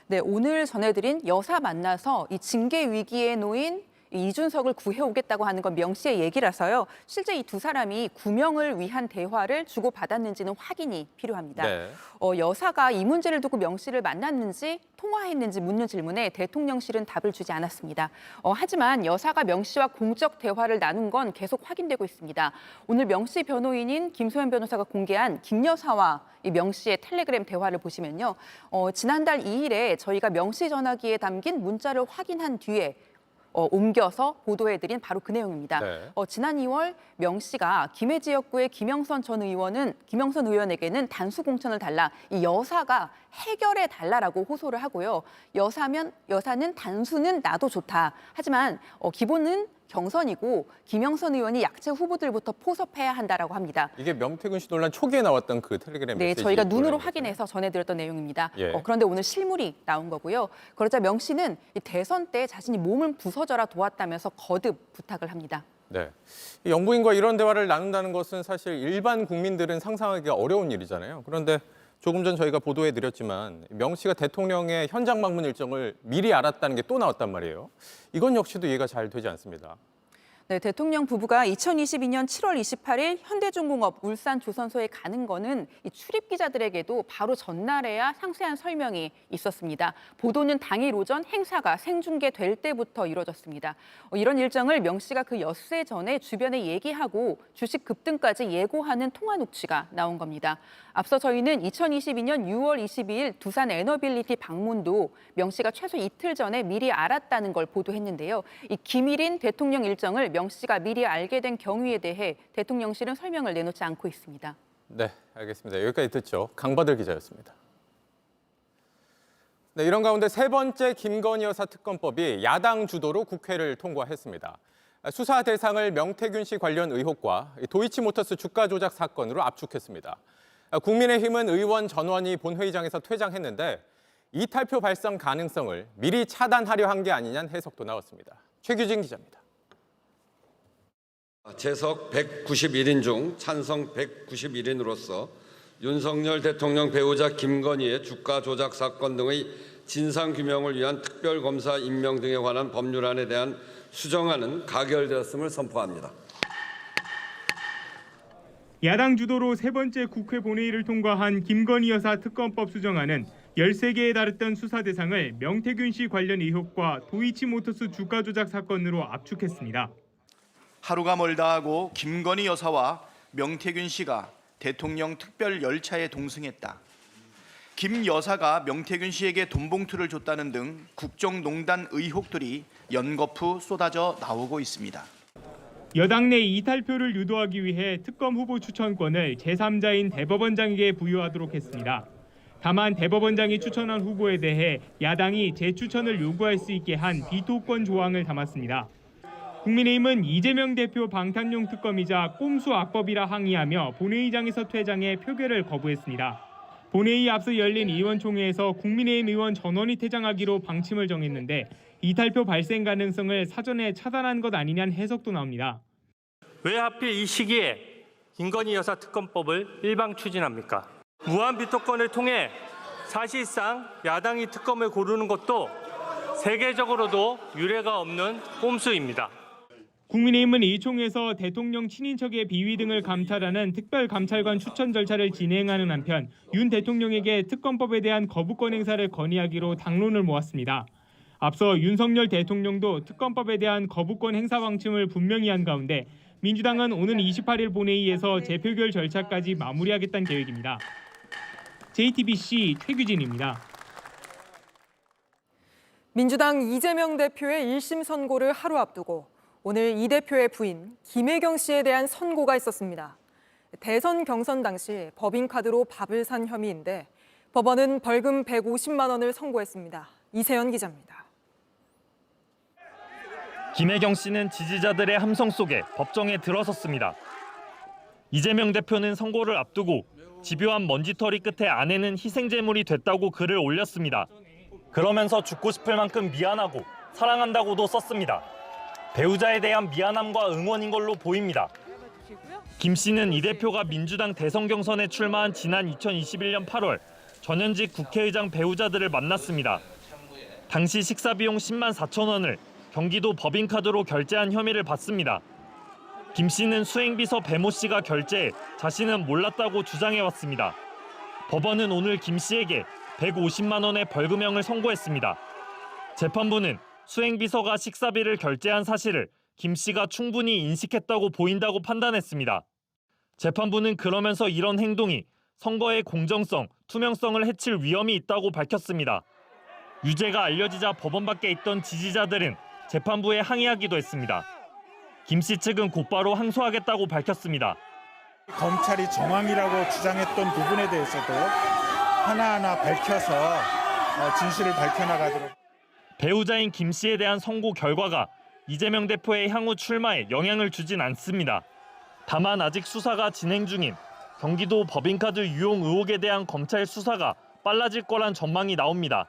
네, 오늘 전해드린 여사 만나서 이 징계 위기에 놓인 이준석을 구해오겠다고 하는 건 명 씨의 얘기라서요. 실제 이 두 사람이 구명을 위한 대화를 주고받았는지는 확인이 필요합니다. 네. 여사가 이 문제를 두고 명 씨를 만났는지 통화했는지 묻는 질문에 대통령실은 답을 주지 않았습니다. 하지만 여사가 명 씨와 공적 대화를 나눈 건 계속 확인되고 있습니다. 오늘 명 씨 변호인인 김소연 변호사가 공개한 김 여사와 이 명 씨의 텔레그램 대화를 보시면요. 지난달 2일에 저희가 명 씨 전화기에 담긴 문자를 확인한 뒤에 옮겨서 보도해드린 바로 그 내용입니다. 네. 지난 2월 명 씨가 김해 지역구의 김영선 의원에게는 단수 공천을 달라 이 여사가 해결해 달라라고 호소를 하고요. 여사는 단수는 나도 좋다. 하지만 기본은 경선이고 김영선 의원이 약체 후보들부터 포섭해야 한다라고 합니다. 이게 명태균 씨 논란 초기에 나왔던 그 텔레그램 네, 메시지. 저희가 눈으로 확인해서 전해드렸던 내용입니다. 예. 그런데 오늘 실물이 나온 거고요. 그러자 명 씨는 이 대선 때 자신이 몸을 부서져라 도왔다면서 거듭 부탁을 합니다. 네. 이 영부인과 이런 대화를 나눈다는 것은 사실 일반 국민들은 상상하기가 어려운 일이잖아요. 그런데 조금 전 저희가 보도해드렸지만 명 씨가 대통령의 현장 방문 일정을 미리 알았다는 게 또 나왔단 말이에요. 이건 역시도 이해가 잘 되지 않습니다. 네, 대통령 부부가 2022년 7월 28일 현대중공업 울산 조선소에 가는 거는 이 출입 기자들에게도 바로 전날에야 상세한 설명이 있었습니다. 보도는 당일 오전 행사가 생중계될 때부터 이루어졌습니다. 이런 일정을 명 씨가 그 엿새 전에 주변에 얘기하고 주식 급등까지 예고하는 통화 녹취가 나온 겁니다. 앞서 저희는 2022년 6월 22일 두산 에너빌리티 방문도 명 씨가 최소 이틀 전에 미리 알았다는 걸 보도했는데요. 이 기밀인 대통령 일정을 명 씨가 미리 알게 된 경위에 대해 대통령실은 설명을 내놓지 않고 있습니다. 네, 알겠습니다. 여기까지 듣죠. 강바들 기자였습니다. 네, 이런 가운데 세 번째 김건희 여사 특검법이 야당 주도로 국회를 통과했습니다. 수사 대상을 명태균 씨 관련 의혹과 도이치모터스 주가 조작 사건으로 압축했습니다. 국민의힘은 의원 전원이 본회의장에서 퇴장했는데 이탈표 발생 가능성을 미리 차단하려 한 게 아니냐는 해석도 나왔습니다. 최규진 기자입니다. 재석 191인 중 찬성 191인으로서 윤석열 대통령 배우자 김건희의 주가 조작 사건 등의 진상규명을 위한 특별검사 임명 등에 관한 법률안에 대한 수정안은 가결되었음을 선포합니다. 야당 주도로 세 번째 국회 본회의를 통과한 김건희 여사 특검법 수정안은 13개에 달했던 수사 대상을 명태균 씨 관련 의혹과 도이치모터스 주가 조작 사건으로 압축했습니다. 하루가 멀다 하고 김건희 여사와 명태균 씨가 대통령 특별 열차에 동승했다. 김 여사가 명태균 씨에게 돈봉투를 줬다는 등 국정농단 의혹들이 연거푸 쏟아져 나오고 있습니다. 여당 내 이탈표를 유도하기 위해 특검 후보 추천권을 제3자인 대법원장에게 부여하도록 했습니다. 다만 대법원장이 추천한 후보에 대해 야당이 재추천을 요구할 수 있게 한 비토권 조항을 담았습니다. 국민의힘은 이재명 대표 방탄용 특검이자 꼼수 악법이라 항의하며 본회의장에서 퇴장해 표결을 거부했습니다. 본회의 앞서 열린 의원총회에서 국민의힘 의원 전원이 퇴장하기로 방침을 정했는데 이탈표 발생 가능성을 사전에 차단한 것 아니냐는 해석도 나옵니다. 왜 하필 이 시기에 김건희 여사 특검법을 일방 추진합니까? 무한 비토권을 통해 사실상 야당이 특검을 고르는 것도 세계적으로도 유례가 없는 꼼수입니다. 국민의힘은 이 총에서 대통령 친인척의 비위 등을 감찰하는 특별감찰관 추천 절차를 진행하는 한편 윤 대통령에게 특검법에 대한 거부권 행사를 건의하기로 당론을 모았습니다. 앞서 윤석열 대통령도 특검법에 대한 거부권 행사 방침을 분명히 한 가운데 민주당은 오는 28일 본회의에서 재표결 절차까지 마무리하겠다는 계획입니다. JTBC 최규진입니다. 민주당 이재명 대표의 1심 선고를 하루 앞두고 오늘 이 대표의 부인 김혜경 씨에 대한 선고가 있었습니다. 대선 경선 당시 법인카드로 밥을 산 혐의인데 법원은 벌금 150만 원을 선고했습니다. 이세연 기자입니다. 김혜경 씨는 지지자들의 함성 속에 법정에 들어섰습니다. 이재명 대표는 선고를 앞두고 집요한 먼지털이 끝에 아내는 희생제물이 됐다고 글을 올렸습니다. 그러면서 죽고 싶을 만큼 미안하고 사랑한다고도 썼습니다. 배우자에 대한 미안함과 응원인 걸로 보입니다. 김 씨는 이 대표가 민주당 대선 경선에 출마한 지난 2021년 8월 전현직 국회의장 배우자들을 만났습니다. 당시 식사 비용 10만 4천 원을 경기도 법인카드로 결제한 혐의를 받습니다. 김 씨는 수행비서 배모 씨가 결제해 자신은 몰랐다고 주장해왔습니다. 법원은 오늘 김 씨에게 150만 원의 벌금형을 선고했습니다. 재판부는 수행비서가 식사비를 결제한 사실을 김 씨가 충분히 인식했다고 보인다고 판단했습니다. 재판부는 그러면서 이런 행동이 선거의 공정성, 투명성을 해칠 위험이 있다고 밝혔습니다. 유죄가 알려지자 법원 밖에 있던 지지자들은 재판부에 항의하기도 했습니다. 김 씨 측은 곧바로 항소하겠다고 밝혔습니다. 검찰이 정황이라고 주장했던 부분에 대해서도 하나하나 밝혀서 진실을 밝혀나가도록. 배우자인 김 씨에 대한 선고 결과가 이재명 대표의 향후 출마에 영향을 주진 않습니다. 다만 아직 수사가 진행 중인 경기도 법인카드 유용 의혹에 대한 검찰 수사가 빨라질 거란 전망이 나옵니다.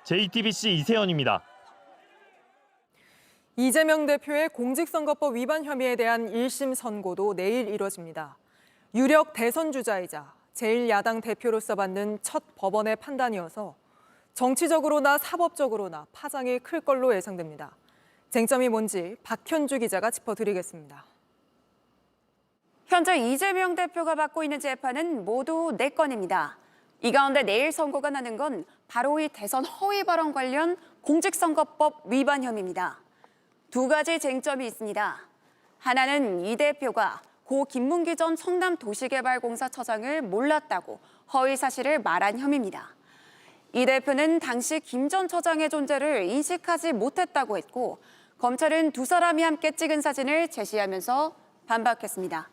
JTBC 이세연입니다. 이재명 대표의 공직선거법 위반 혐의에 대한 1심 선고도 내일 이뤄집니다. 유력 대선 주자이자 제1야당 대표로서 받는 첫 법원의 판단이어서 정치적으로나 사법적으로나 파장이 클 걸로 예상됩니다. 쟁점이 뭔지 박현주 기자가 짚어드리겠습니다. 현재 이재명 대표가 받고 있는 재판은 모두 4건입니다. 이 가운데 내일 선고가 나는 건 바로 이 대선 허위 발언 관련 공직선거법 위반 혐의입니다. 두 가지 쟁점이 있습니다. 하나는 이 대표가 고 김문기 전 성남도시개발공사 처장을 몰랐다고 허위 사실을 말한 혐의입니다. 이 대표는 당시 김 전 처장의 존재를 인식하지 못했다고 했고 검찰은 두 사람이 함께 찍은 사진을 제시하면서 반박했습니다.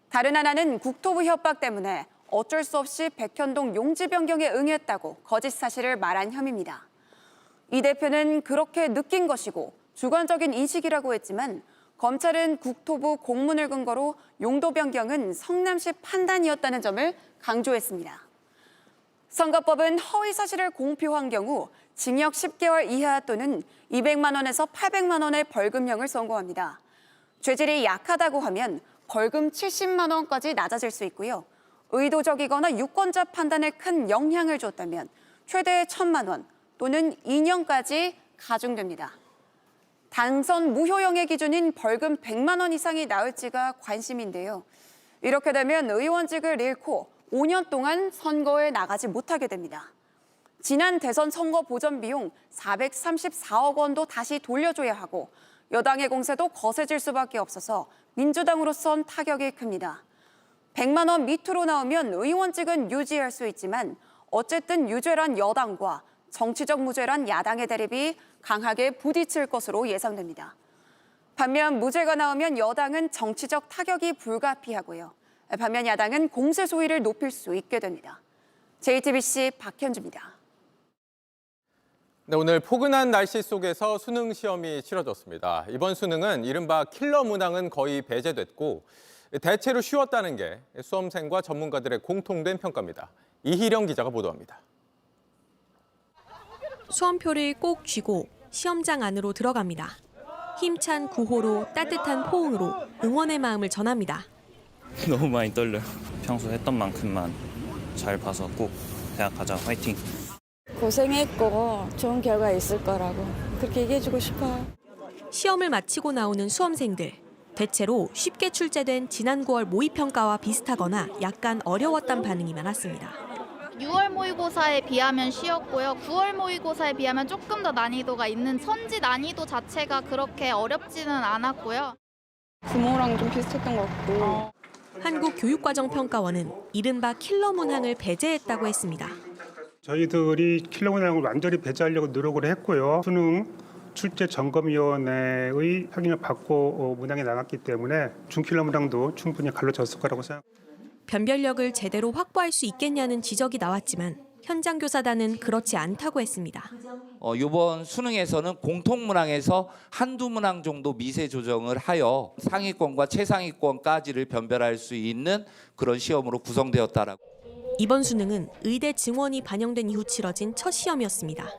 다른 하나는 국토부 협박 때문에 어쩔 수 없이 백현동 용지 변경에 응했다고 거짓 사실을 말한 혐의입니다. 이 대표는 그렇게 느낀 것이고 주관적인 인식이라고 했지만 검찰은 국토부 공문을 근거로 용도 변경은 성남시 판단이었다는 점을 강조했습니다. 선거법은 허위 사실을 공표한 경우 징역 10개월 이하 또는 200만 원에서 800만 원의 벌금형을 선고합니다. 죄질이 약하다고 하면 벌금 70만 원까지 낮아질 수 있고요. 의도적이거나 유권자 판단에 큰 영향을 줬다면 최대 1,000만 원 또는 2년까지 가중됩니다. 당선 무효형의 기준인 벌금 100만 원 이상이 나올지가 관심인데요. 이렇게 되면 의원직을 잃고 5년 동안 선거에 나가지 못하게 됩니다. 지난 대선 선거 보전 비용 434억 원도 다시 돌려줘야 하고 여당의 공세도 거세질 수밖에 없어서 민주당으로선 타격이 큽니다. 100만 원 밑으로 나오면 의원직은 유지할 수 있지만 어쨌든 유죄란 여당과 정치적 무죄란 야당의 대립이 강하게 부딪힐 것으로 예상됩니다. 반면 무죄가 나오면 여당은 정치적 타격이 불가피하고요. 반면 야당은 공세 소위를 높일 수 있게 됩니다. JTBC 박현주입니다. 네, 오늘 포근한 날씨 속에서 수능 시험이 치러졌습니다. 이번 수능은 이른바 킬러 문항은 거의 배제됐고 대체로 쉬웠다는 게 수험생과 전문가들의 공통된 평가입니다. 이희령 기자가 보도합니다. 수험표를 꼭 쥐고 시험장 안으로 들어갑니다. 힘찬 구호로 따뜻한 포옹으로 응원의 마음을 전합니다. 너무 많이 떨려요. 평소 했던 만큼만 잘 봐서 꼭 대학 가자. 화이팅! 고생했고 좋은 결과 있을 거라고 그렇게 얘기해주고 싶어요. 시험을 마치고 나오는 수험생들. 대체로 쉽게 출제된 지난 9월 모의평가와 비슷하거나 약간 어려웠단 반응이 많았습니다. 6월 모의고사에 비하면 쉬웠고요. 9월 모의고사에 비하면 조금 더 난이도가 있는 선지 난이도 자체가 그렇게 어렵지는 않았고요. 부모랑 좀 비슷했던 것 같고. 한국교육과정평가원은 이른바 킬러 문항을 배제했다고 했습니다. 저희들이 킬러 문항을 완전히 배제하려고 노력을 했고요. 수능 출제 점검위원회의 확인을 받고 문항이 나갔기 때문에 중킬러 문항도 충분히 갈라졌을 거라고 생각합니다. 변별력을 제대로 확보할 수 있겠냐는 지적이 나왔지만 현장 교사단은 그렇지 않다고 했습니다. 이번 수능에서는 공통문항에서 한두 문항 정도 미세 조정을 하여 상위권과 최상위권까지를 변별할 수 있는 그런 시험으로 구성되었다라고. 이번 수능은 의대 증원이 반영된 이후 치러진 첫 시험이었습니다.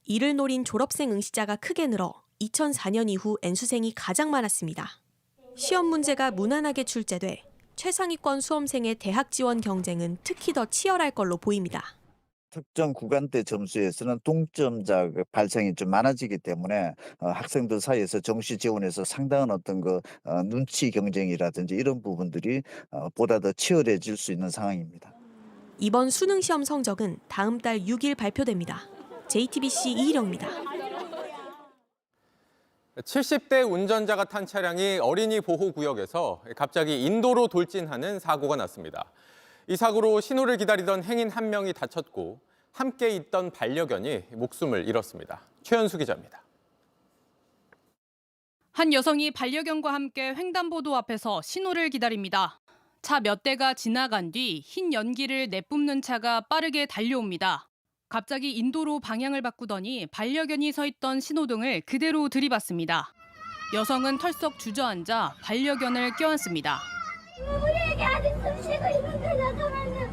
이를 노린 졸업생 응시자가 크게 늘어 2004년 이후 N수생이 가장 많았습니다. 시험 문제가 무난하게 출제돼 최상위권 수험생의 대학 지원 경쟁은 특히 더 치열할 걸로 보입니다. 특정 구간대 점수에서는 동점자 발생이 좀 많아지기 때문에 학생들 사이에서 정시 지원에서 상당한 어떤 눈치 경쟁이라든지 이런 부분들이 보다 더 치열해질 수 있는 상황입니다. 이번 수능 시험 성적은 다음 달 6일 발표됩니다. JTBC 이희령입니다. 70대 운전자가 탄 차량이 어린이 보호구역에서 갑자기 인도로 돌진하는 사고가 났습니다. 이 사고로 신호를 기다리던 행인 한 명이 다쳤고 함께 있던 반려견이 목숨을 잃었습니다. 최현수 기자입니다. 한 여성이 반려견과 함께 횡단보도 앞에서 신호를 기다립니다. 차 몇 대가 지나간 뒤 흰 연기를 내뿜는 차가 빠르게 달려옵니다. 갑자기 인도로 방향을 바꾸더니 반려견이 서 있던 신호등을 그대로 들이받습니다. 여성은 털썩 주저앉아 반려견을 껴안습니다. 우리에게 아직 숨 쉬고 있는데 잠깐만요.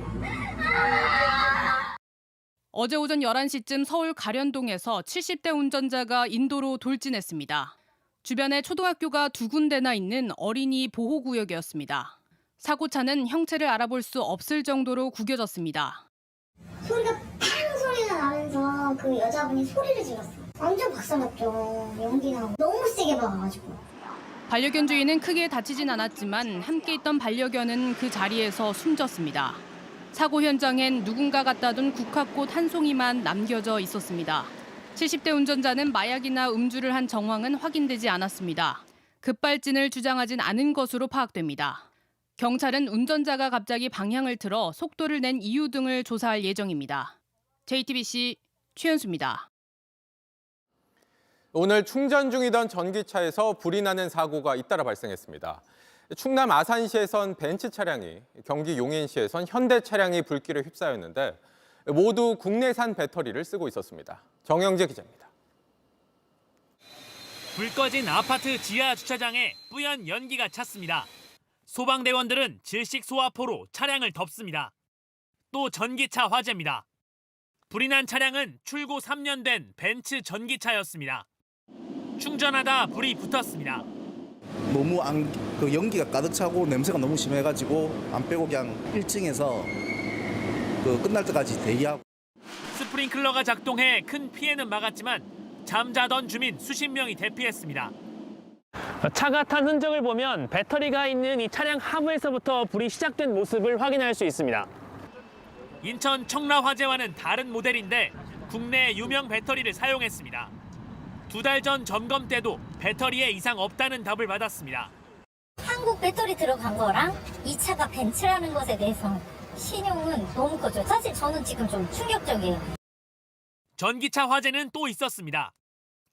어제 오전 11시쯤 서울 가련동에서 70대 운전자가 인도로 돌진했습니다. 주변에 초등학교가 2군데나 있는 어린이 보호구역이었습니다. 사고차는 형체를 알아볼 수 없을 정도로 구겨졌습니다. 소리가 팡 소리가 나면서 그 여자분이 소리를 질렀어요. 완전 박살났죠. 연기 나고 너무 세게 박아가지고. 반려견 주인은 크게 다치진 않았지만 함께 있던 반려견은 그 자리에서 숨졌습니다. 사고 현장엔 누군가 갖다 둔 국화꽃 한 송이만 남겨져 있었습니다. 70대 운전자는 마약이나 음주를 한 정황은 확인되지 않았습니다. 급발진을 주장하진 않은 것으로 파악됩니다. 경찰은 운전자가 갑자기 방향을 틀어 속도를 낸 이유 등을 조사할 예정입니다. JTBC 최현수입니다. 오늘 충전 중이던 전기차에서 불이 나는 사고가 잇따라 발생했습니다. 충남 아산시에선 벤츠 차량이, 경기 용인시에선 현대 차량이 불길에 휩싸였는데 모두 국내산 배터리를 쓰고 있었습니다. 정영재 기자입니다. 불 꺼진 아파트 지하 주차장에 뿌연 연기가 찼습니다. 소방대원들은 질식 소화포로 차량을 덮습니다. 또 전기차 화재입니다. 불이 난 차량은 출고 3년 된 벤츠 전기차였습니다. 충전하다 불이 붙었습니다. 너무 그 연기가 가득 차고 냄새가 너무 심해가지고 안 빼고 그냥 1층에서 끝날 때까지 대기하고. 스프링클러가 작동해 큰 피해는 막았지만 잠자던 주민 수십 명이 대피했습니다. 차가 탄 흔적을 보면 배터리가 있는 이 차량 하부에서부터 불이 시작된 모습을 확인할 수 있습니다. 인천 청라 화재와는 다른 모델인데 국내 유명 배터리를 사용했습니다. 2달 전 점검 때도 배터리에 이상 없다는 답을 받았습니다. 한국 배터리 들어간 거랑 이 차가 벤츠라는 것에 대해서 신용은 너무 커져. 사실 저는 지금 좀 충격적이에요. 전기차 화재는 또 있었습니다.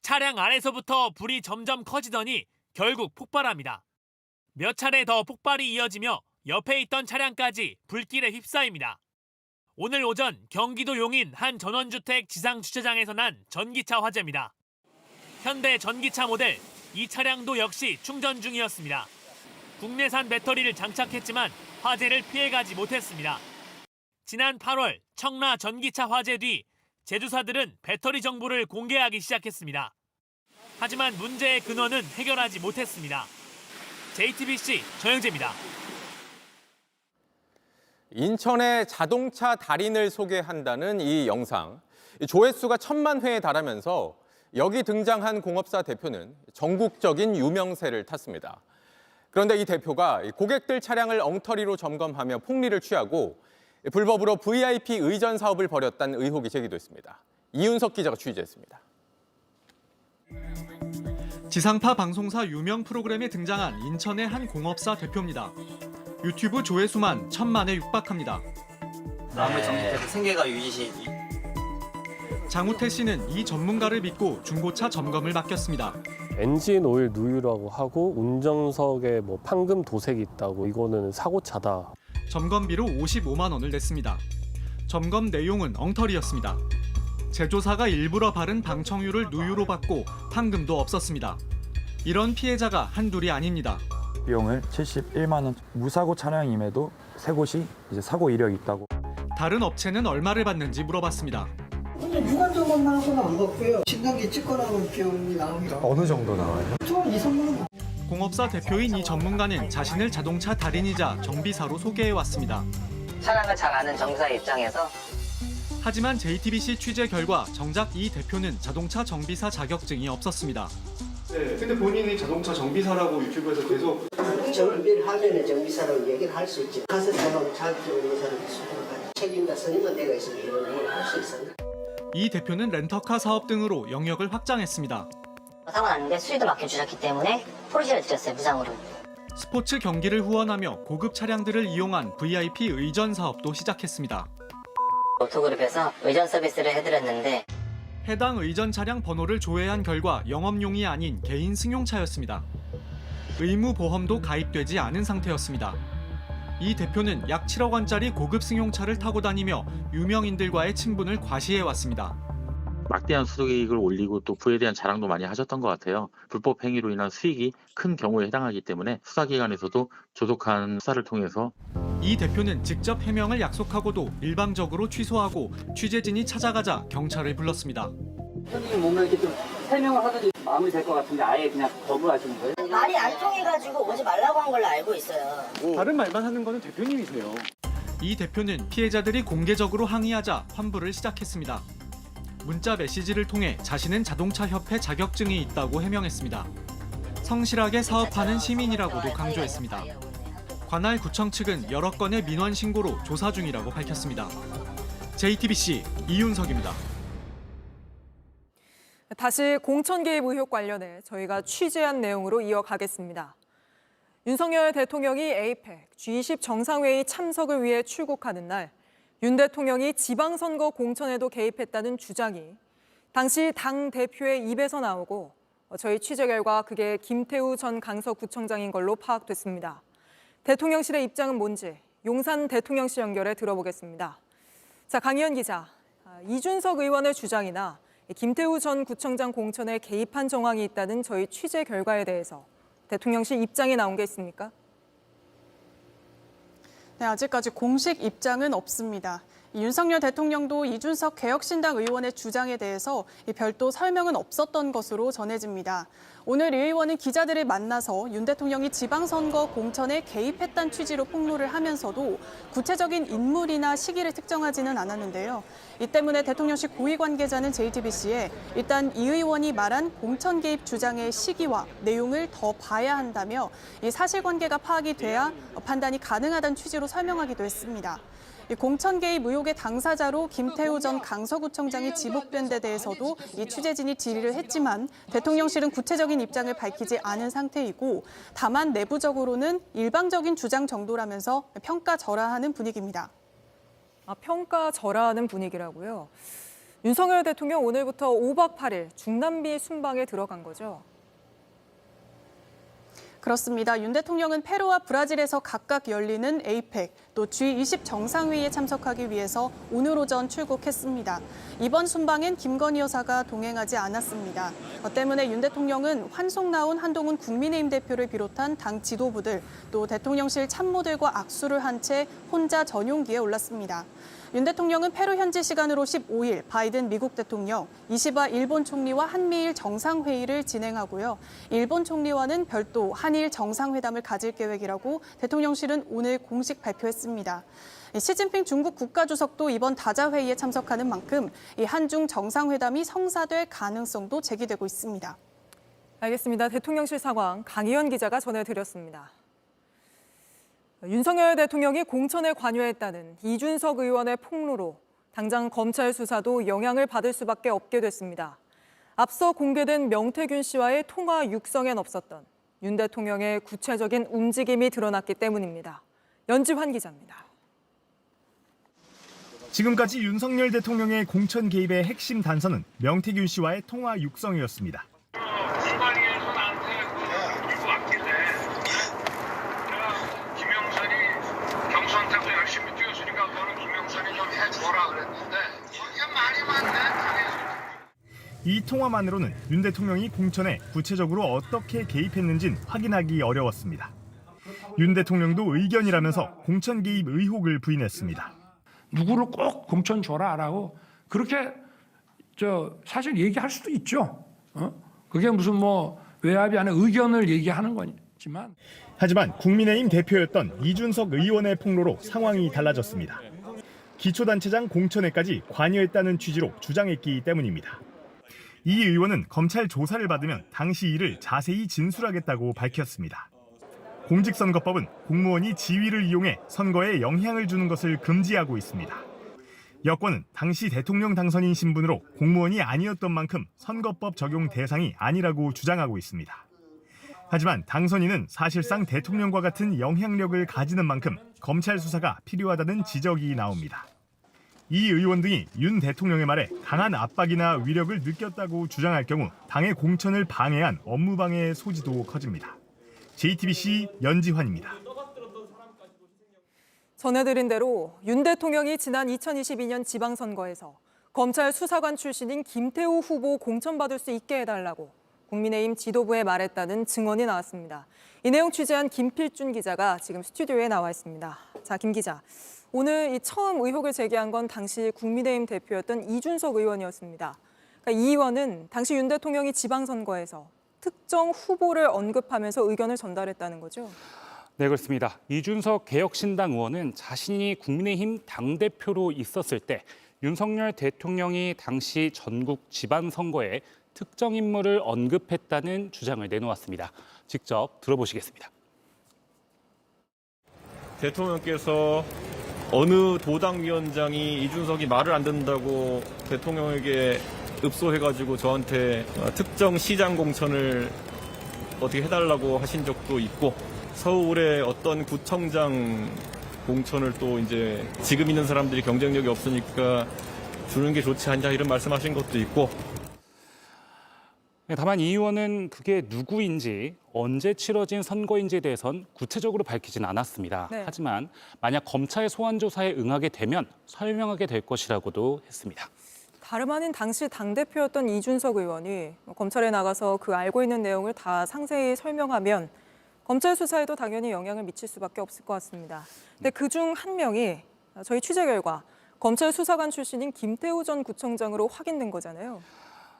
차량 안에서부터 불이 점점 커지더니 결국 폭발합니다. 몇 차례 더 폭발이 이어지며 옆에 있던 차량까지 불길에 휩싸입니다. 오늘 오전 경기도 용인 한 전원주택 지상 주차장에서 난 전기차 화재입니다. 현대 전기차 모델, 이 차량도 역시 충전 중이었습니다. 국내산 배터리를 장착했지만 화재를 피해가지 못했습니다. 지난 8월 청라 전기차 화재 뒤 제조사들은 배터리 정보를 공개하기 시작했습니다. 하지만 문제의 근원은 해결하지 못했습니다. JTBC 전영재입니다. 인천의 자동차 달인을 소개한다는 이 영상. 조회수가 1,000만 회에 달하면서 여기 등장한 공업사 대표는 전국적인 유명세를 탔습니다. 그런데 이 대표가 고객들 차량을 엉터리로 점검하며 폭리를 취하고 불법으로 VIP 의전 사업을 벌였다는 의혹이 제기됐습니다. 이윤석 기자가 취재했습니다. 지상파 방송사 유명 프로그램에 등장한 인천의 한 공업사 대표입니다. 유튜브 조회수만 1,000만에 육박합니다. 아무리 정직해도 생계가 유지시. 장우태 씨는 이 전문가를 믿고 중고차 점검을 맡겼습니다. 엔진 오일 누유라고 하고 운전석에 판금 도색이 있다고 이거는 사고차다. 점검비로 55만 원을 냈습니다. 점검 내용은 엉터리였습니다. 제조사가 일부러 바른 방청유를 누유로 받고 판금도 없었습니다. 이런 피해자가 한둘이 아닙니다. 비용을 71만 원, 무사고 차량임에도 세 곳이 사고 이력이 있다고. 다른 업체는 얼마를 받는지 물어봤습니다. 유관 점검만 하고는 안 받고요. 진단기 찍거나는 비용이 나옵니다. 어느 정도 나와요? 총 2, 3만 원. 공업사 대표인 이 전문가는 자신을 자동차 달인이자 정비사로 소개해왔습니다. 차량을 잘 아는 정비사의 입장에서. 하지만 JTBC 취재 결과 정작 이 대표는 자동차 정비사 자격증이 없었습니다. 네, 근데 본인이 자동차 정비사라고 유튜브에서 계속 정비를 하려면 정비사라고 얘기를 할 수 있지. 가서 자동차 정비사를 책임자 선임은 내가 있으면 이런 걸 할 수 있었나? 이 대표는 렌터카 사업 등으로 영역을 확장했습니다. 사고 났는데 수리도 맡겨주셨기 때문에 포르쉐를 드렸어요, 무상으로. 스포츠 경기를 후원하며 고급 차량들을 이용한 VIP 의전 사업도 시작했습니다. 오토그룹에서 의전 서비스를 해드렸는데 해당 의전 차량 번호를 조회한 결과 영업용이 아닌 개인 승용차였습니다. 의무 보험도 가입되지 않은 상태였습니다. 이 대표는 약 7억 원짜리 고급 승용차를 타고 다니며 유명인들과의 친분을 과시해왔습니다. 막대한 수익을 올리고 또 부에 대한 자랑도 많이 하셨던 것 같아요. 불법 행위로 인한 수익이 큰 경우에 해당하기 때문에 수사기관에서도 조속한 수사를 통해서 이 대표는 직접 해명을 약속하고도 일방적으로 취소하고 취재진이 찾아가자 경찰을 불렀습니다. 선생님 뭔가 이렇게 좀 설명을 하더니 마무리될 것 같은데 아예 그냥 거부하시는 거예요? 말이 안 통해가지고 오지 말라고 한 걸로 알고 있어요. 다른 말만 하는 거는 대표님이세요. 이 대표는 피해자들이 공개적으로 항의하자 환불을 시작했습니다. 문자 메시지를 통해 자신은 자동차 협회 자격증이 있다고 해명했습니다. 성실하게 사업하는 시민이라고도 강조했습니다. 관할 구청 측은 여러 건의 민원 신고로 조사 중이라고 밝혔습니다. JTBC 이윤석입니다. 다시 공천 개입 의혹 관련해 저희가 취재한 내용으로 이어가겠습니다. 윤석열 대통령이 APEC, G20 정상회의 참석을 위해 출국하는 날 윤 대통령이 지방선거 공천에도 개입했다는 주장이 당시 당 대표의 입에서 나오고 저희 취재 결과 그게 김태우 전 강서구청장인 걸로 파악됐습니다. 대통령실의 입장은 뭔지 용산 대통령실 연결해 들어보겠습니다. 자, 강희연 기자, 이준석 의원의 주장이나 김태우 전 구청장 공천에 개입한 정황이 있다는 저희 취재 결과에 대해서 대통령실 입장이 나온 게 있습니까? 네, 아직까지 공식 입장은 없습니다. 윤석열 대통령도 이준석 개혁신당 의원의 주장에 대해서 별도 설명은 없었던 것으로 전해집니다. 오늘 이 의원은 기자들을 만나서 윤 대통령이 지방선거 공천에 개입했다는 취지로 폭로를 하면서도 구체적인 인물이나 시기를 특정하지는 않았는데요. 이 때문에 대통령실 고위 관계자는 JTBC에 일단 이 의원이 말한 공천 개입 주장의 시기와 내용을 더 봐야 한다며 이 사실관계가 파악이 돼야 판단이 가능하다는 취지로 설명하기도 했습니다. 공천 개입 의혹의 당사자로 김태우 전 강서구청장이 지목된 데 대해서도 이 취재진이 질의를 했지만 대통령실은 구체적인 입장을 밝히지 않은 상태이고 다만 내부적으로는 일방적인 주장 정도라면서 평가절하하는 분위기입니다. 평가절하하는 분위기라고요? 윤석열 대통령 오늘부터 5박 8일 중남미 순방에 들어간 거죠? 그렇습니다. 윤 대통령은 페루와 브라질에서 각각 열리는 에이펙, 또 G20 정상회의에 참석하기 위해서 오늘 오전 출국했습니다. 이번 순방엔 김건희 여사가 동행하지 않았습니다. 때문에 윤 대통령은 환송 나온 한동훈 국민의힘 대표를 비롯한 당 지도부들, 또 대통령실 참모들과 악수를 한 채 혼자 전용기에 올랐습니다. 윤 대통령은 페루 현지 시간으로 15일 바이든 미국 대통령, 이시바 일본 총리와 한미일 정상회의를 진행하고요. 일본 총리와는 별도 한일 정상회담을 가질 계획이라고 대통령실은 오늘 공식 발표했습니다. 시진핑 중국 국가주석도 이번 다자회의에 참석하는 만큼 이 한중 정상회담이 성사될 가능성도 제기되고 있습니다. 알겠습니다. 대통령실 상황 강희연 기자가 전해드렸습니다. 윤석열 대통령이 공천에 관여했다는 이준석 의원의 폭로로 당장 검찰 수사도 영향을 받을 수밖에 없게 됐습니다. 앞서 공개된 명태균 씨와의 통화 육성엔 없었던 윤 대통령의 구체적인 움직임이 드러났기 때문입니다. 연지환 기자입니다. 지금까지 윤석열 대통령의 공천 개입의 핵심 단서는 명태균 씨와의 통화 육성이었습니다. 이 통화만으로는 윤 대통령이 공천에 구체적으로 어떻게 개입했는지는 확인하기 어려웠습니다. 윤 대통령도 의견이라면서 공천 개입 의혹을 부인했습니다. 누구를 꼭 공천 줘라라고 그렇게 사실 얘기할 수도 있죠. 그게 무슨 외압이 아니라 의견을 얘기하는 거지만. 하지만 국민의힘 대표였던 이준석 의원의 폭로로 상황이 달라졌습니다. 기초단체장 공천에까지 관여했다는 취지로 주장했기 때문입니다. 이 의원은 검찰 조사를 받으면 당시 일을 자세히 진술하겠다고 밝혔습니다. 공직선거법은 공무원이 지위를 이용해 선거에 영향을 주는 것을 금지하고 있습니다. 여권은 당시 대통령 당선인 신분으로 공무원이 아니었던 만큼 선거법 적용 대상이 아니라고 주장하고 있습니다. 하지만 당선인은 사실상 대통령과 같은 영향력을 가지는 만큼 검찰 수사가 필요하다는 지적이 나옵니다. 이 의원 등이 윤 대통령의 말에 강한 압박이나 위력을 느꼈다고 주장할 경우 당의 공천을 방해한 업무방해의 소지도 커집니다. JTBC 연지환입니다. 전해드린 대로 윤 대통령이 지난 2022년 지방선거에서 검찰 수사관 출신인 김태우 후보 공천받을 수 있게 해달라고 국민의힘 지도부에 말했다는 증언이 나왔습니다. 이 내용 취재한 김필준 기자가 지금 스튜디오에 나와 있습니다. 자, 김 기자. 오늘 처음 의혹을 제기한 건 당시 국민의힘 대표였던 이준석 의원이었습니다. 그러니까 이 의원은 당시 윤 대통령이 지방선거에서 특정 후보를 언급하면서 의견을 전달했다는 거죠? 네, 그렇습니다. 이준석 개혁신당 의원은 자신이 국민의힘 당대표로 있었을 때 윤석열 대통령이 당시 전국 지방선거에 특정 인물을 언급했다는 주장을 내놓았습니다. 직접 들어보시겠습니다. 대통령께서 어느 도당위원장이 이준석이 말을 안 듣는다고 대통령에게 읍소해가지고 저한테 특정 시장 공천을 어떻게 해달라고 하신 적도 있고, 서울의 어떤 구청장 공천을 또 이제 지금 있는 사람들이 경쟁력이 없으니까 주는 게 좋지 않냐 이런 말씀하신 것도 있고. 다만 이 의원은 그게 누구인지 언제 치러진 선거인지에 대해선 구체적으로 밝히진 않았습니다. 네. 하지만 만약 검찰 소환 조사에 응하게 되면 설명하게 될 것이라고도 했습니다. 다름 아닌 당시 당대표였던 이준석 의원이 검찰에 나가서 그 알고 있는 내용을 다 상세히 설명하면 검찰 수사에도 당연히 영향을 미칠 수밖에 없을 것 같습니다. 근데 그중 한 명이 저희 취재 결과 검찰 수사관 출신인 김태우 전 구청장으로 확인된 거잖아요.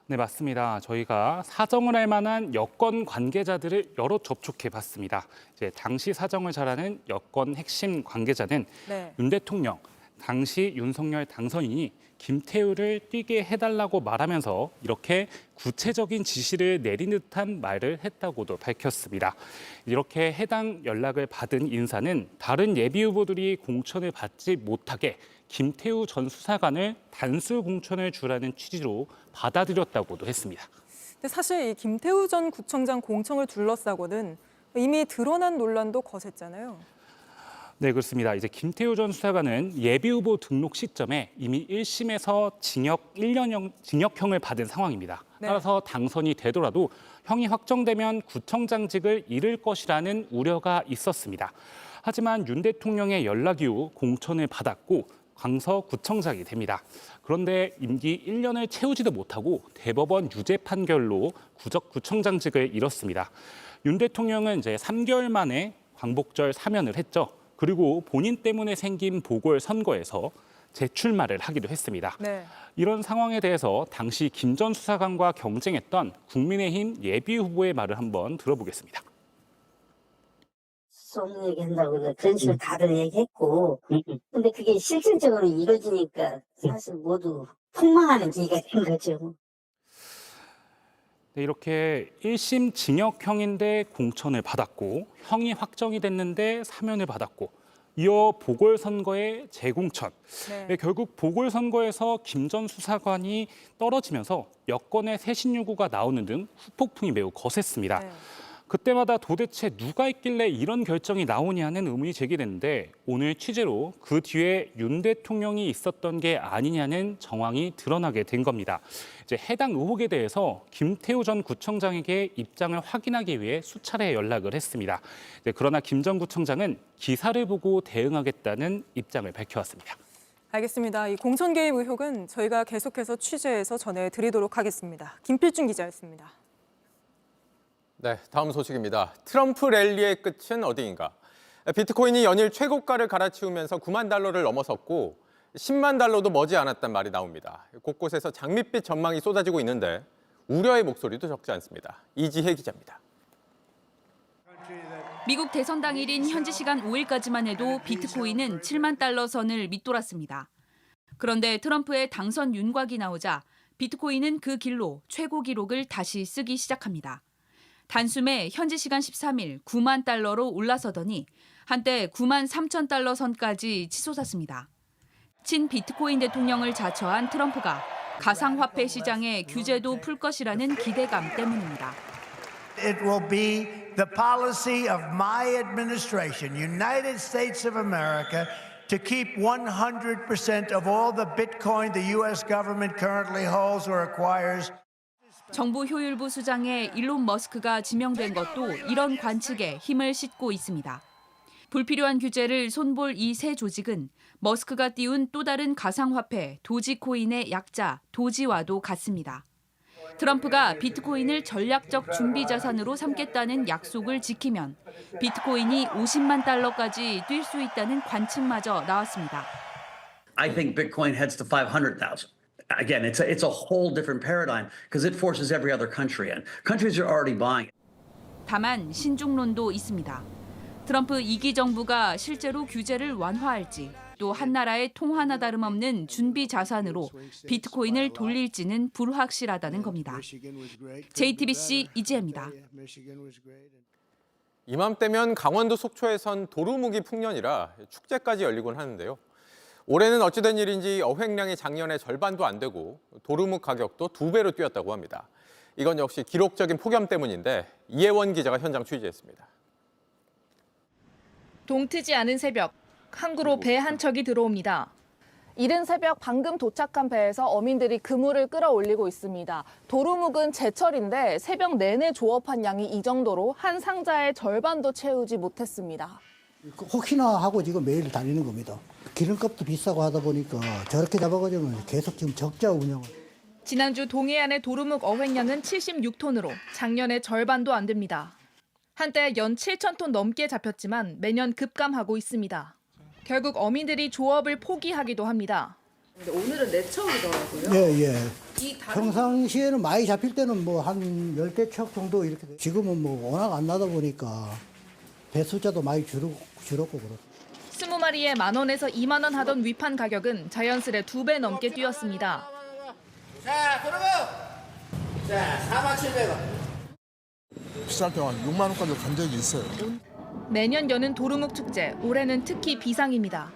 네, 맞습니다. 저희가 사정을 할 만한 여권 관계자들을 여러 접촉해 봤습니다. 이제 당시 사정을 잘 아는 여권 핵심 관계자는 네. 윤 대통령, 당시 윤석열 당선인이 김태우를 뛰게 해달라고 말하면서 이렇게 구체적인 지시를 내린 듯한 말을 했다고도 밝혔습니다. 이렇게 해당 연락을 받은 인사는 다른 예비 후보들이 공천을 받지 못하게 김태우 전 수사관을 단수 공천을 주라는 취지로 받아들였다고도 했습니다. 근데 사실 이 김태우 전 구청장 공청을 둘러싸고는 이미 드러난 논란도 거셌잖아요. 네, 그렇습니다. 이제 김태우 전 수사관은 예비 후보 등록 시점에 이미 1심에서 징역 1년 징역형을 받은 상황입니다. 네. 따라서 당선이 되더라도 형이 확정되면 구청장직을 잃을 것이라는 우려가 있었습니다. 하지만 윤 대통령의 연락 이후 공천을 받았고 강서구청장이 됩니다. 그런데 임기 1년을 채우지도 못하고 대법원 유죄 판결로 구청장직을 잃었습니다. 윤 대통령은 이제 3개월 만에 광복절 사면을 했죠. 그리고 본인 때문에 생긴 보궐선거에서 재출마를 하기도 했습니다. 네. 이런 상황에 대해서 당시 김 전 수사관과 경쟁했던 국민의힘 예비 후보의 말을 한번 들어보겠습니다. 없는 얘기 한다고 그런 식으로 다들 얘기했고 근데 그게 실질적으로 이루어지니까 사실 모두 폭망하는 계기가 된 거죠. 네, 이렇게 1심 징역형인데 공천을 받았고 형이 확정이 됐는데 사면을 받았고 이어 보궐선거에 재공천. 네, 결국 보궐선거에서 김 전 수사관이 떨어지면서 여권의 쇄신 요구가 나오는 등 후폭풍이 매우 거셌습니다. 네. 그때마다 도대체 누가 있길래 이런 결정이 나오냐는 의문이 제기됐는데 오늘 취재로 그 뒤에 윤 대통령이 있었던 게 아니냐는 정황이 드러나게 된 겁니다. 이제 해당 의혹에 대해서 김태우 전 구청장에게 입장을 확인하기 위해 수차례 연락을 했습니다. 그러나 김 전 구청장은 기사를 보고 대응하겠다는 입장을 밝혀왔습니다. 알겠습니다. 이 공천 개입 의혹은 저희가 계속해서 취재해서 전해드리도록 하겠습니다. 김필중 기자였습니다. 네, 다음 소식입니다. 트럼프 랠리의 끝은 어디인가? 비트코인이 연일 최고가를 갈아치우면서 9만 달러를 넘어섰고 10만 달러도 머지않았단 말이 나옵니다. 곳곳에서 장밋빛 전망이 쏟아지고 있는데 우려의 목소리도 적지 않습니다. 이지혜 기자입니다. 미국 대선 당일인 현지 시간 5일까지만 해도 비트코인은 7만 달러 선을 밑돌았습니다. 그런데 트럼프의 당선 윤곽이 나오자 비트코인은 그 길로 최고 기록을 다시 쓰기 시작합니다. 단숨에 현지 시간 13일 9만 달러로 올라서더니 한때 9만 3천 달러 선까지 치솟았습니다. 친 비트코인 대통령을 자처한 트럼프가 가상화폐 시장의 규제도 풀 것이라는 기대감 때문입니다. It will be the policy of my administration, United States of America, to keep 100% of all the Bitcoin the U.S. government currently holds or acquires. 정부 효율부 수장에 일론 머스크가 지명된 것도 이런 관측에 힘을 싣고 있습니다. 불필요한 규제를 손볼 이 세 조직은 머스크가 띄운 또 다른 가상화폐 도지코인의 약자 도지와도 같습니다. 트럼프가 비트코인을 전략적 준비 자산으로 삼겠다는 약속을 지키면 비트코인이 50만 달러까지 뛸 수 있다는 관측마저 나왔습니다. I think Bitcoin heads to 500,000. Again, it's a whole different paradigm because it forces every other country in. Countries are already buying it. 다만 신중론도 있습니다. 트럼프 2기 정부가 실제로 규제를 완화할지 또 한 나라의 통화나 다름없는 준비 자산으로 비트코인을 돌릴지는 불확실하다는 겁니다. JTBC 이지혜입니다. 이맘때면 강원도 속초에선 도루묵이 풍년이라 축제까지 열리곤 하는데요. 올해는 어찌된 일인지 어획량이 작년의 절반도 안 되고 도루묵 가격도 2배로 뛰었다고 합니다. 이건 역시 기록적인 폭염 때문인데 이혜원 기자가 현장 취재했습니다. 동트지 않은 새벽, 항구로 배 한 척이 들어옵니다. 이른 새벽 방금 도착한 배에서 어민들이 그물을 끌어올리고 있습니다. 도루묵은 제철인데 새벽 내내 조업한 양이 이 정도로 한 상자의 절반도 채우지 못했습니다. 혹시나 하고 지금 매일 다니는 겁니다. 기름값도 비싸고 하다 보니까 저렇게 잡아가지고 계속 지금 적자 운영을. 지난주 동해안의 도루묵 어획량은 76톤으로 작년의 절반도 안 됩니다. 한때 연 7,000톤 넘게 잡혔지만 매년 급감하고 있습니다. 결국 어민들이 조업을 포기하기도 합니다. 근데 오늘은 내척이더라고요. 예. 평상시에는 많이 잡힐 때는 뭐 한 10대 척 정도 이렇게 돼요. 지금은 뭐 워낙 안 나다 보니까 배 숫자도 많이 줄었고 그렇고. 20마리에 10,000원에서 20,000원 하던 위판 가격은 자연스레 2배 넘게 뛰었습니다. 자, 그러면 자, 47,000원. 비쌀 때한 6만 원까지 간 적이 있어요. 매년 여는 도루묵 축제, 올해는 특히 비상입니다.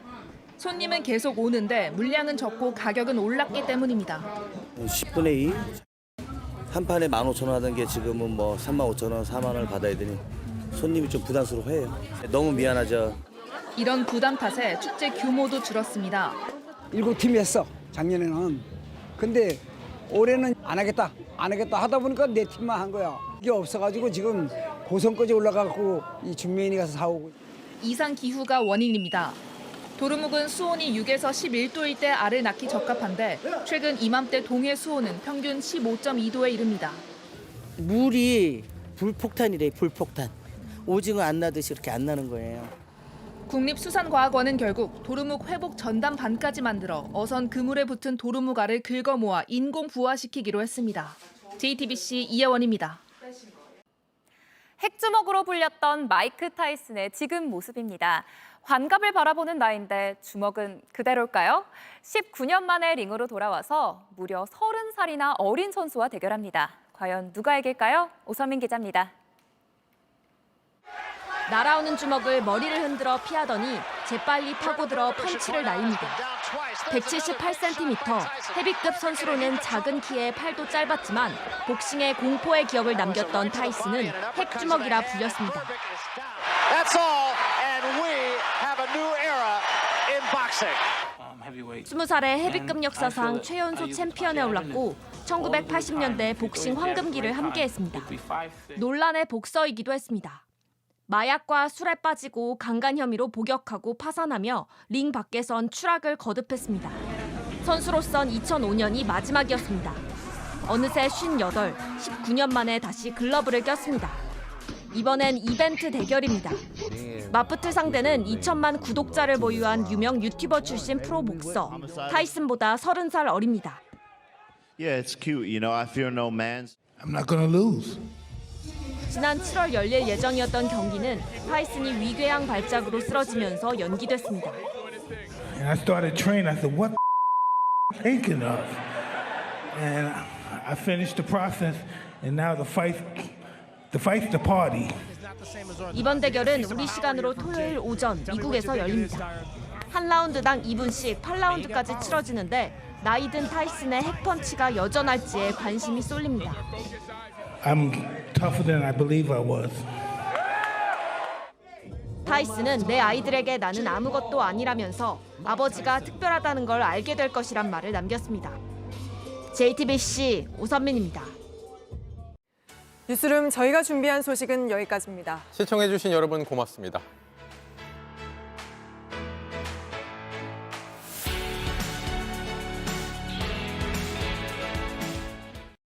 손님은 계속 오는데 물량은 적고 가격은 올랐기 때문입니다. 10분의 2? 한 판에 15,000원 하던 게 지금은 뭐 35,000원, 4만 원을 받아야 되니 손님이 좀 부담스러워해요. 너무 미안하죠. 이런 부담 탓에 축제 규모도 줄었습니다. 7팀이 했어, 작년에는. 근데 올해는 안 하겠다 하다 보니까 4팀만 한 거야. 이게 없어가지고 지금 고성까지 올라가고 이 중매인이 가서 사오고. 이상 기후가 원인입니다. 도루묵은 수온이 6에서 11도일 때 알을 낳기 적합한데 최근 이맘때 동해 수온은 평균 15.2도에 이릅니다. 물이 불폭탄이래, 불폭탄. 오징어 안 나듯이 이렇게 안 나는 거예요. 국립수산과학원은 결국 도루묵 회복 전담반까지 만들어 어선 그물에 붙은 도루묵 알을 긁어 모아 인공 부화시키기로 했습니다. JTBC 이혜원입니다. 핵주먹으로 불렸던 마이크 타이슨의 지금 모습입니다. 환갑을 바라보는 나이인데 주먹은 그대로일까요? 19년 만에 링으로 돌아와서 무려 30살이나 어린 선수와 대결합니다. 과연 누가 이길까요? 오선민 기자입니다. 날아오는 주먹을 머리를 흔들어 피하더니 재빨리 파고들어 펀치를 날립니다. 178cm, 헤비급 선수로는 작은 키에 팔도 짧았지만 복싱의 공포의 기억을 남겼던 타이슨은 핵주먹이라 불렸습니다. 20살의 헤비급 역사상 최연소 챔피언에 올랐고 1980년대 복싱 황금기를 함께했습니다. 논란의 복서이기도 했습니다. 마약과 술에 빠지고 강간 혐의로 복역하고 파산하며 링 밖에선 추락을 거듭했습니다. 선수로선 2005년이 마지막이었습니다. 어느새 58, 19년 만에 다시 글러브를 꼈습니다. 이번엔 이벤트 대결입니다. 맞붙을 상대는 2천만 구독자를 보유한 유명 유튜버 출신 프로 복서. 타이슨보다 30살 어립니다. Yeah, it's cute. You know, I fear no man. I'm not gonna lose. 지난 7월 열릴 예정이었던 경기는 타이슨이 위궤양 발작으로 쓰러지면서 연기됐습니다. And I started training. I said, what thinking of? And I finished the process. And now the fight's the party. 이번 대결은 우리 시간으로 토요일 오전 미국에서 열립니다. 한 라운드당 2분씩 8라운드까지 치러지는데 나이 든 타이슨의 핵펀치가 여전할지에 관심이 쏠립니다. I'm tougher than I believe I was. 타이슨은 내 아이들에게 나는 아무것도 아니라면서 아버지가 특별하다는 걸 알게 될 것이란 말을 남겼습니다. JTBC 오선민입니다. 뉴스룸 저희가 준비한 소식은 여기까지입니다. 시청해주신 여러분 고맙습니다.